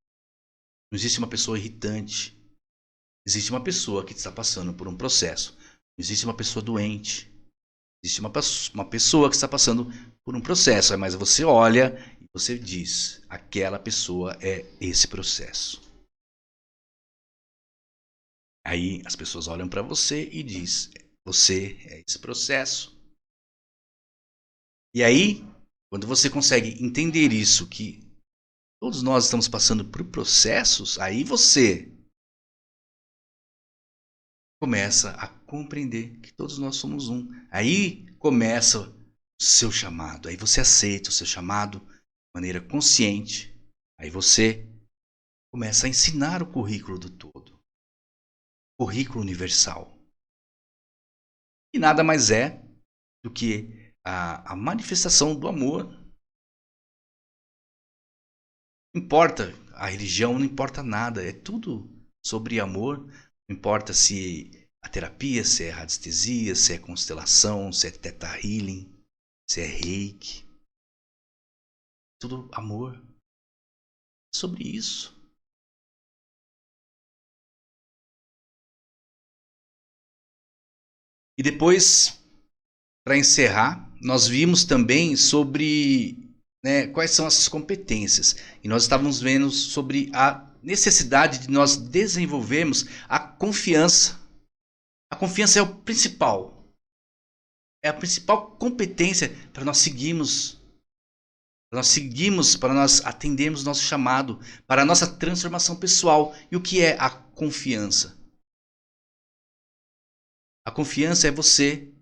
Não existe uma pessoa irritante. Existe uma pessoa que está passando por um processo. Não existe uma pessoa doente. Existe uma pessoa que está passando por um processo. Mas você olha e você diz: aquela pessoa é esse processo. Aí as pessoas olham para você e diz: você é esse processo. E aí, quando você consegue entender isso, que todos nós estamos passando por processos, aí você começa a compreender que todos nós somos um. Aí começa o seu chamado. Aí você aceita o seu chamado de maneira consciente. Aí você começa a ensinar o currículo do todo. Currículo universal. E nada mais é do que a manifestação do amor. Não importa a religião, não importa nada. É tudo sobre amor. Não importa se a terapia, se é radiestesia, se é constelação, se é teta healing, se é reiki. Tudo amor. Sobre isso. E depois, para encerrar, nós vimos também sobre, né, quais são essas competências. E nós estávamos vendo sobre a necessidade de nós desenvolvermos a confiança. A confiança é o principal. É a principal competência para nós atendermos nosso chamado, para a nossa transformação pessoal. E o que é a confiança? A confiança é você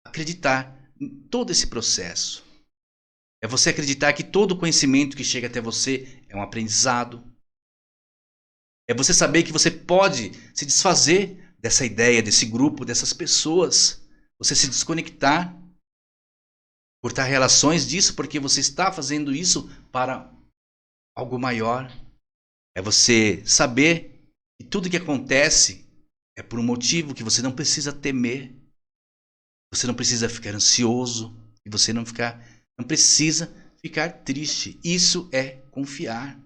acreditar em todo esse processo. É você acreditar que todo conhecimento que chega até você é um aprendizado. É você saber que você pode se desfazer dessa ideia, desse grupo, dessas pessoas. Você se desconectar, cortar relações disso, porque você está fazendo isso para algo maior. É você saber que tudo que acontece é por um motivo que você não precisa temer. Você não precisa ficar ansioso. E você não precisa ficar triste. Isso é confiar.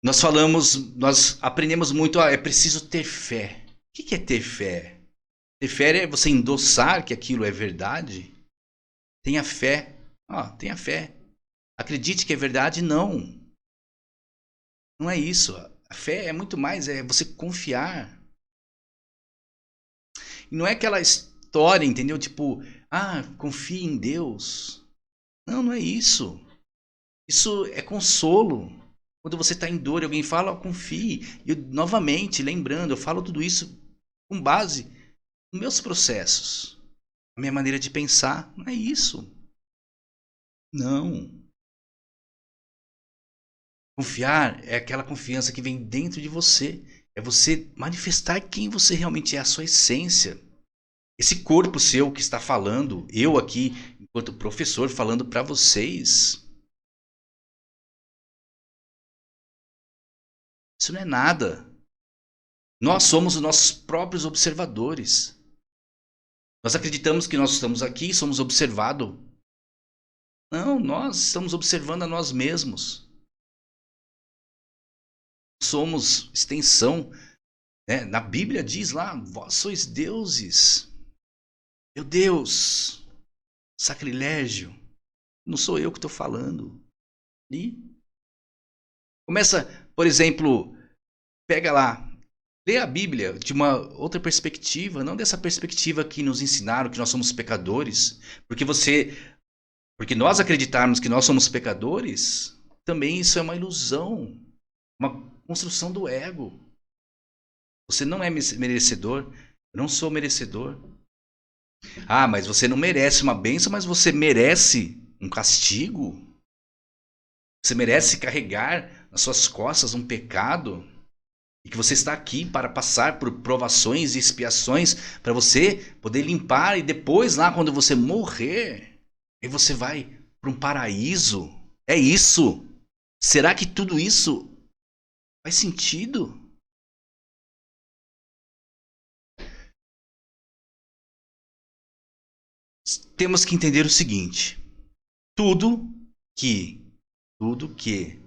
Nós aprendemos muito, é preciso ter fé. O que é ter fé? Ter fé é você endossar que aquilo é verdade. Tenha fé. Tenha fé. Acredite que é verdade, não. Não é isso. A fé é muito mais, é você confiar. E não é aquela história, entendeu? Tipo, confie em Deus. Não, não é isso. Isso é consolo. Quando você está em dor e alguém fala, ó, confie. E eu, novamente, lembrando, eu falo tudo isso com base nos meus processos, a minha maneira de pensar. Não é isso. Não. Confiar é aquela confiança que vem dentro de você. É você manifestar quem você realmente é, a sua essência. Esse corpo seu que está falando, eu aqui, enquanto professor, falando para vocês, isso não é nada. Nós somos os nossos próprios observadores. Nós acreditamos que nós estamos aqui e somos observados. Não, nós estamos observando a nós mesmos. Somos extensão, né? Na Bíblia diz lá, vós sois deuses. Meu Deus, sacrilégio. Não sou eu que estou falando. E começa, por exemplo, pega lá, lê a Bíblia de uma outra perspectiva, não dessa perspectiva que nos ensinaram que nós somos pecadores, porque nós acreditarmos que nós somos pecadores, também isso é uma ilusão, uma construção do ego. Você não é merecedor, eu não sou merecedor. Ah, mas você não merece uma bênção, mas você merece um castigo? Você merece carregar nas suas costas um pecado? E que você está aqui para passar por provações e expiações para você poder limpar e depois lá quando você morrer, aí você vai para um paraíso. É isso. Será que tudo isso faz sentido? Temos que entender o seguinte: tudo que tudo que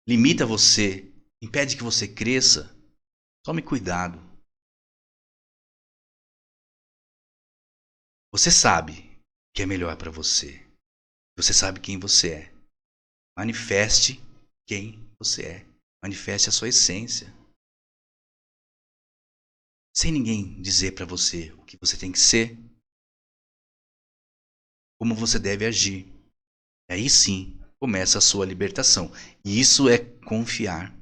limita você, impede que você cresça, tome cuidado. Você sabe o que é melhor para você. Você sabe quem você é. Manifeste quem você é. Manifeste a sua essência. Sem ninguém dizer para você o que você tem que ser, como você deve agir. Aí sim começa a sua libertação. E isso é confiar.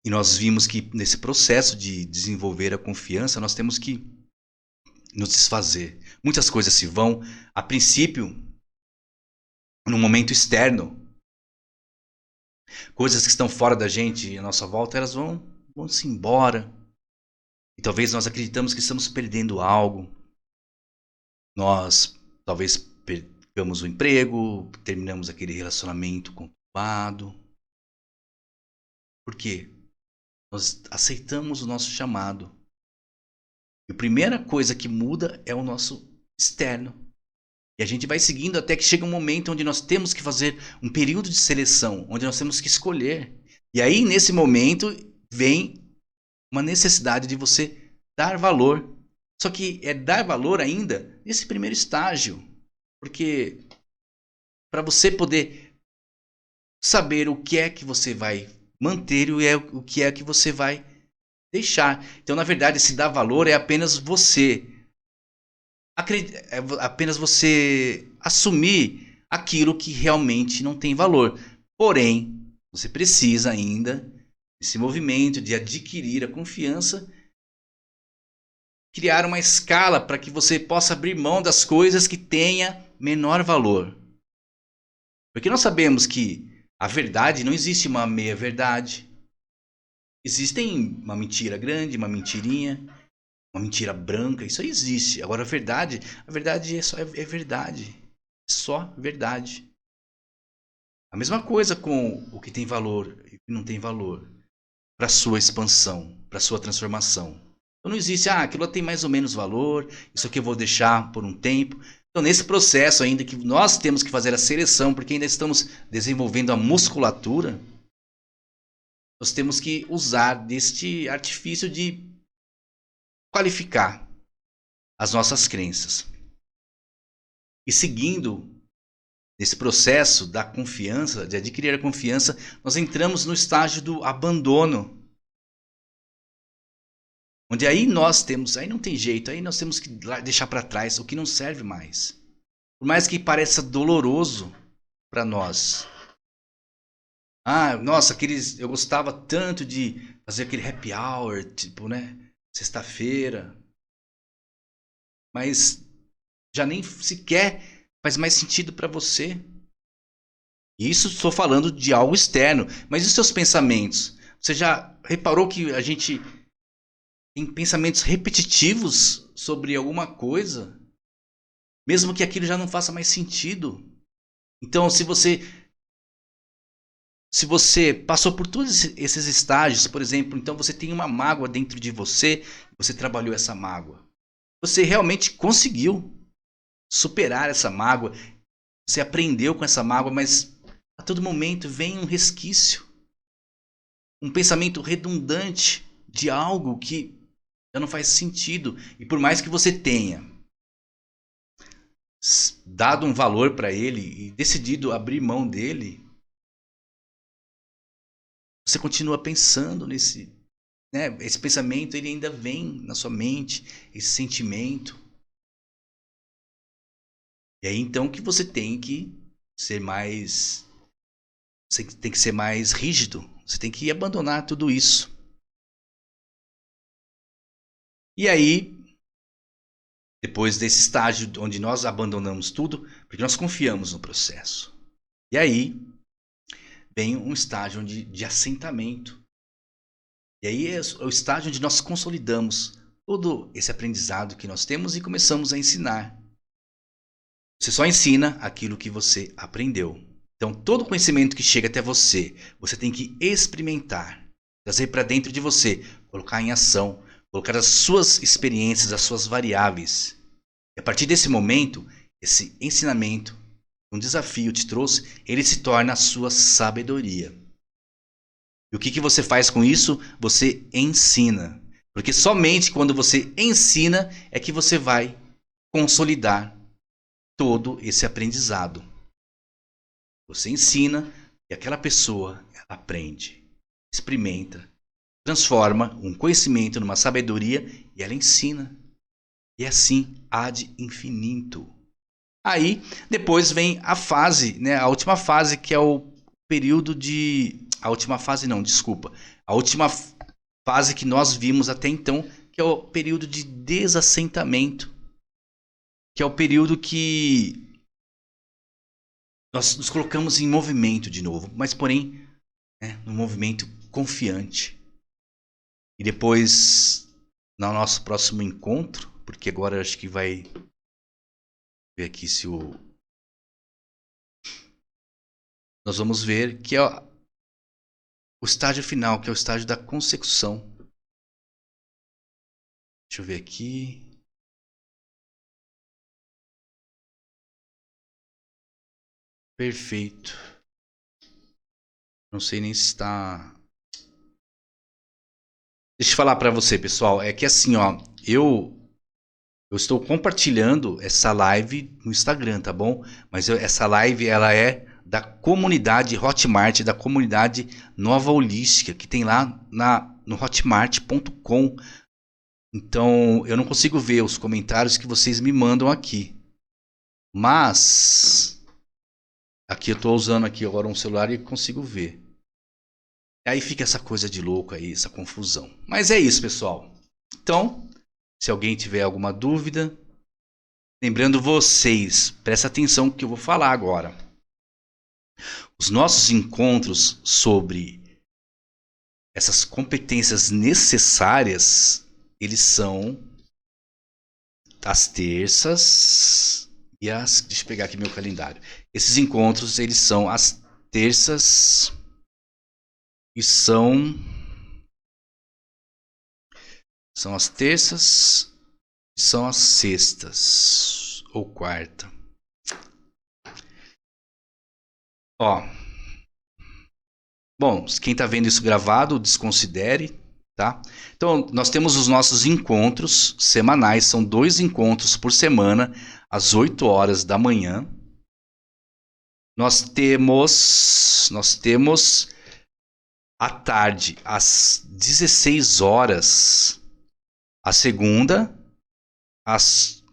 E nós vimos que nesse processo de desenvolver a confiança, nós temos que nos desfazer. Muitas coisas se vão, a princípio, no momento externo. Coisas que estão fora da gente, à nossa volta, elas vão se embora. E talvez nós acreditamos que estamos perdendo algo. Nós talvez percamos o emprego, terminamos aquele relacionamento conturbado. Por quê? Nós aceitamos o nosso chamado. E a primeira coisa que muda é o nosso externo. E a gente vai seguindo até que chega um momento onde nós temos que fazer um período de seleção, onde nós temos que escolher. E aí, nesse momento, vem uma necessidade de você dar valor. Só que é dar valor ainda nesse primeiro estágio. Porque para você poder saber o que é que você vai manter e o que é que você vai deixar. Então, na verdade, se dar valor é apenas você. É apenas você assumir aquilo que realmente não tem valor. Porém, você precisa ainda desse movimento de adquirir a confiança, criar uma escala para que você possa abrir mão das coisas que tenha menor valor. Porque nós sabemos que a verdade não existe uma meia verdade. Existem uma mentira grande, uma mentirinha, uma mentira branca, isso aí existe. Agora a verdade é verdade. Só verdade. A mesma coisa com o que tem valor e o que não tem valor para sua expansão, para sua transformação. Então não existe, aquilo tem mais ou menos valor, isso aqui eu vou deixar por um tempo. Então nesse processo ainda que nós temos que fazer a seleção, porque ainda estamos desenvolvendo a musculatura, nós temos que usar deste artifício de qualificar as nossas crenças. E seguindo nesse processo da confiança, de adquirir a confiança, nós entramos no estágio do abandono. Onde aí não tem jeito, aí nós temos que deixar para trás o que não serve mais. Por mais que pareça doloroso para nós. Ah, nossa, eu gostava tanto de fazer aquele happy hour, tipo, né? Sexta-feira. Mas já nem sequer faz mais sentido para você. Isso estou falando de algo externo. Mas e os seus pensamentos? Você já reparou que a gente tem pensamentos repetitivos sobre alguma coisa? Mesmo que aquilo já não faça mais sentido. Então, se você passou por todos esses estágios, por exemplo, então você tem uma mágoa dentro de você, você trabalhou essa mágoa. Você realmente conseguiu superar essa mágoa, você aprendeu com essa mágoa, mas a todo momento vem um resquício, um pensamento redundante de algo que já não faz sentido. E por mais que você tenha dado um valor para ele e decidido abrir mão dele, você continua pensando nesse, né? Esse pensamento ele ainda vem na sua mente, esse sentimento. E aí então que você tem que ser mais, você tem que ser mais rígido. Você tem que abandonar tudo isso. E aí, depois desse estágio onde nós abandonamos tudo, porque nós confiamos no processo. E aí vem um estágio de assentamento. E aí é o estágio onde nós consolidamos todo esse aprendizado que nós temos e começamos a ensinar. Você só ensina aquilo que você aprendeu. Então, todo conhecimento que chega até você, você tem que experimentar, trazer para dentro de você, colocar em ação, colocar as suas experiências, as suas variáveis. E a partir desse momento, esse ensinamento, um desafio te trouxe, ele se torna a sua sabedoria. E o que você faz com isso? Você ensina. Porque somente quando você ensina é que você vai consolidar todo esse aprendizado. Você ensina e aquela pessoa ela aprende, experimenta, transforma um conhecimento numa sabedoria e ela ensina. E assim ad infinito. Aí depois vem a fase, né, a última fase que é o período de... A última fase não, desculpa. A última fase que nós vimos até então, que é o período de desassentamento. Que é o período que nós nos colocamos em movimento de novo, mas porém, né, num movimento confiante. E depois, no nosso próximo encontro, porque agora acho que vai ver aqui se o... Nós vamos ver que é o estágio final, que é o estágio da consecução. Deixa eu ver aqui. Perfeito. Não sei nem se está... Deixa eu falar para você, pessoal. É que assim, ó, eu estou compartilhando essa live no Instagram, tá bom? Mas essa live ela é da comunidade Hotmart, da comunidade Nova Holística, que tem lá no hotmart.com. Então, eu não consigo ver os comentários que vocês me mandam aqui. Mas aqui eu estou usando aqui agora um celular e consigo ver. Aí fica essa coisa de louco aí, essa confusão. Mas é isso, pessoal. Então, se alguém tiver alguma dúvida, lembrando vocês, presta atenção no que eu vou falar agora. Os nossos encontros sobre essas competências necessárias, eles são às terças e as... Deixa eu pegar aqui meu calendário. Esses encontros, eles são às terças e são as terças e são as sextas ou quarta. Ó, bom, quem está vendo isso gravado, desconsidere, tá? Então, nós temos os nossos encontros semanais, são 2 encontros por semana, às 8 horas da manhã. Nós temos à tarde, às 16 horas, a segunda, às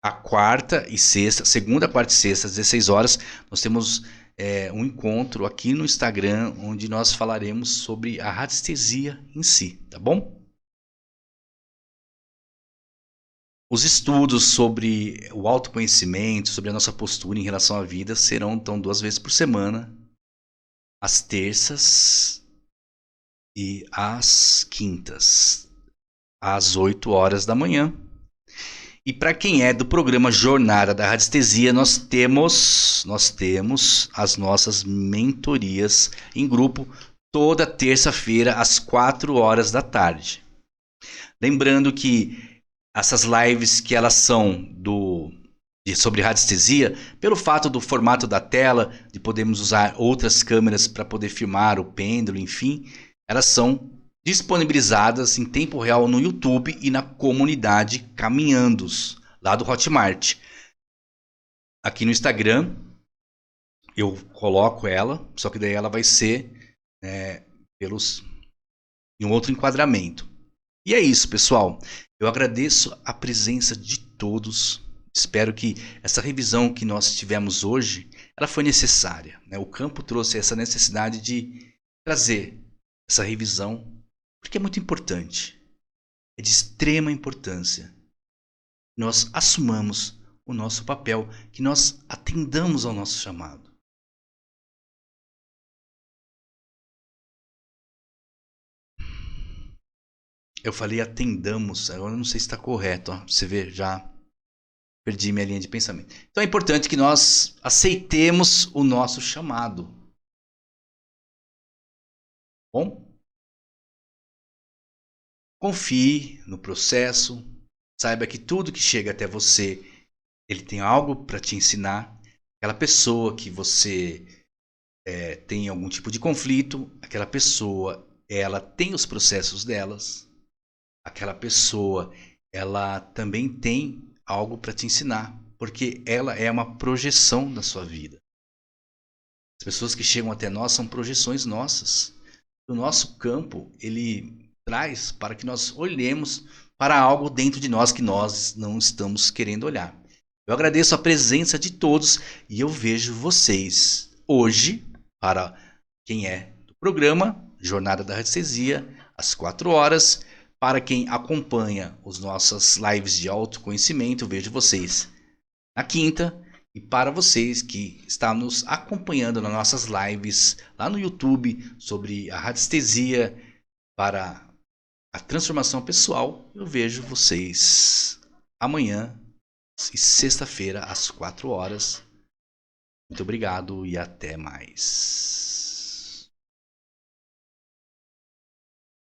A quarta e sexta, segunda, quarta e sexta, às 16 horas, nós temos um encontro aqui no Instagram, onde nós falaremos sobre a radiestesia em si, tá bom? Os estudos sobre o autoconhecimento, sobre a nossa postura em relação à vida, serão então 2 vezes por semana, às terças e às quintas, às 8 horas da manhã. E para quem é do programa Jornada da Radiestesia, nós temos as nossas mentorias em grupo toda terça-feira às 4 horas da tarde. Lembrando que essas lives que elas são sobre radiestesia, pelo fato do formato da tela, de podermos usar outras câmeras para poder filmar o pêndulo, enfim, elas são disponibilizadas em tempo real no YouTube e na comunidade Caminhandos, lá do Hotmart. Aqui no Instagram eu coloco ela, só que daí ela vai ser em um outro enquadramento. E é isso, pessoal. Eu agradeço a presença de todos. Espero que essa revisão que nós tivemos hoje, ela foi necessária, né? O campo trouxe essa necessidade de trazer essa revisão, porque é muito importante. É de extrema importância. Nós assumamos o nosso papel, que nós atendamos ao nosso chamado. Eu falei atendamos, agora eu não sei se está correto. Ó. Você vê, já perdi minha linha de pensamento. Então é importante que nós aceitemos o nosso chamado. Bom? Confie no processo, saiba que tudo que chega até você, ele tem algo para te ensinar. Aquela pessoa que você tem algum tipo de conflito, aquela pessoa, ela tem os processos delas. Aquela pessoa, ela também tem algo para te ensinar, porque ela é uma projeção da sua vida. As pessoas que chegam até nós são projeções nossas. O nosso campo, ele traz para que nós olhemos para algo dentro de nós que nós não estamos querendo olhar. Eu agradeço a presença de todos e eu vejo vocês hoje, para quem é do programa Jornada da Radiestesia, às 4 horas. Para quem acompanha as nossas lives de autoconhecimento, eu vejo vocês na quinta. E para vocês que estão nos acompanhando nas nossas lives lá no YouTube sobre a radiestesia para a transformação pessoal, eu vejo vocês amanhã e sexta-feira às 4 horas. Muito obrigado e até mais.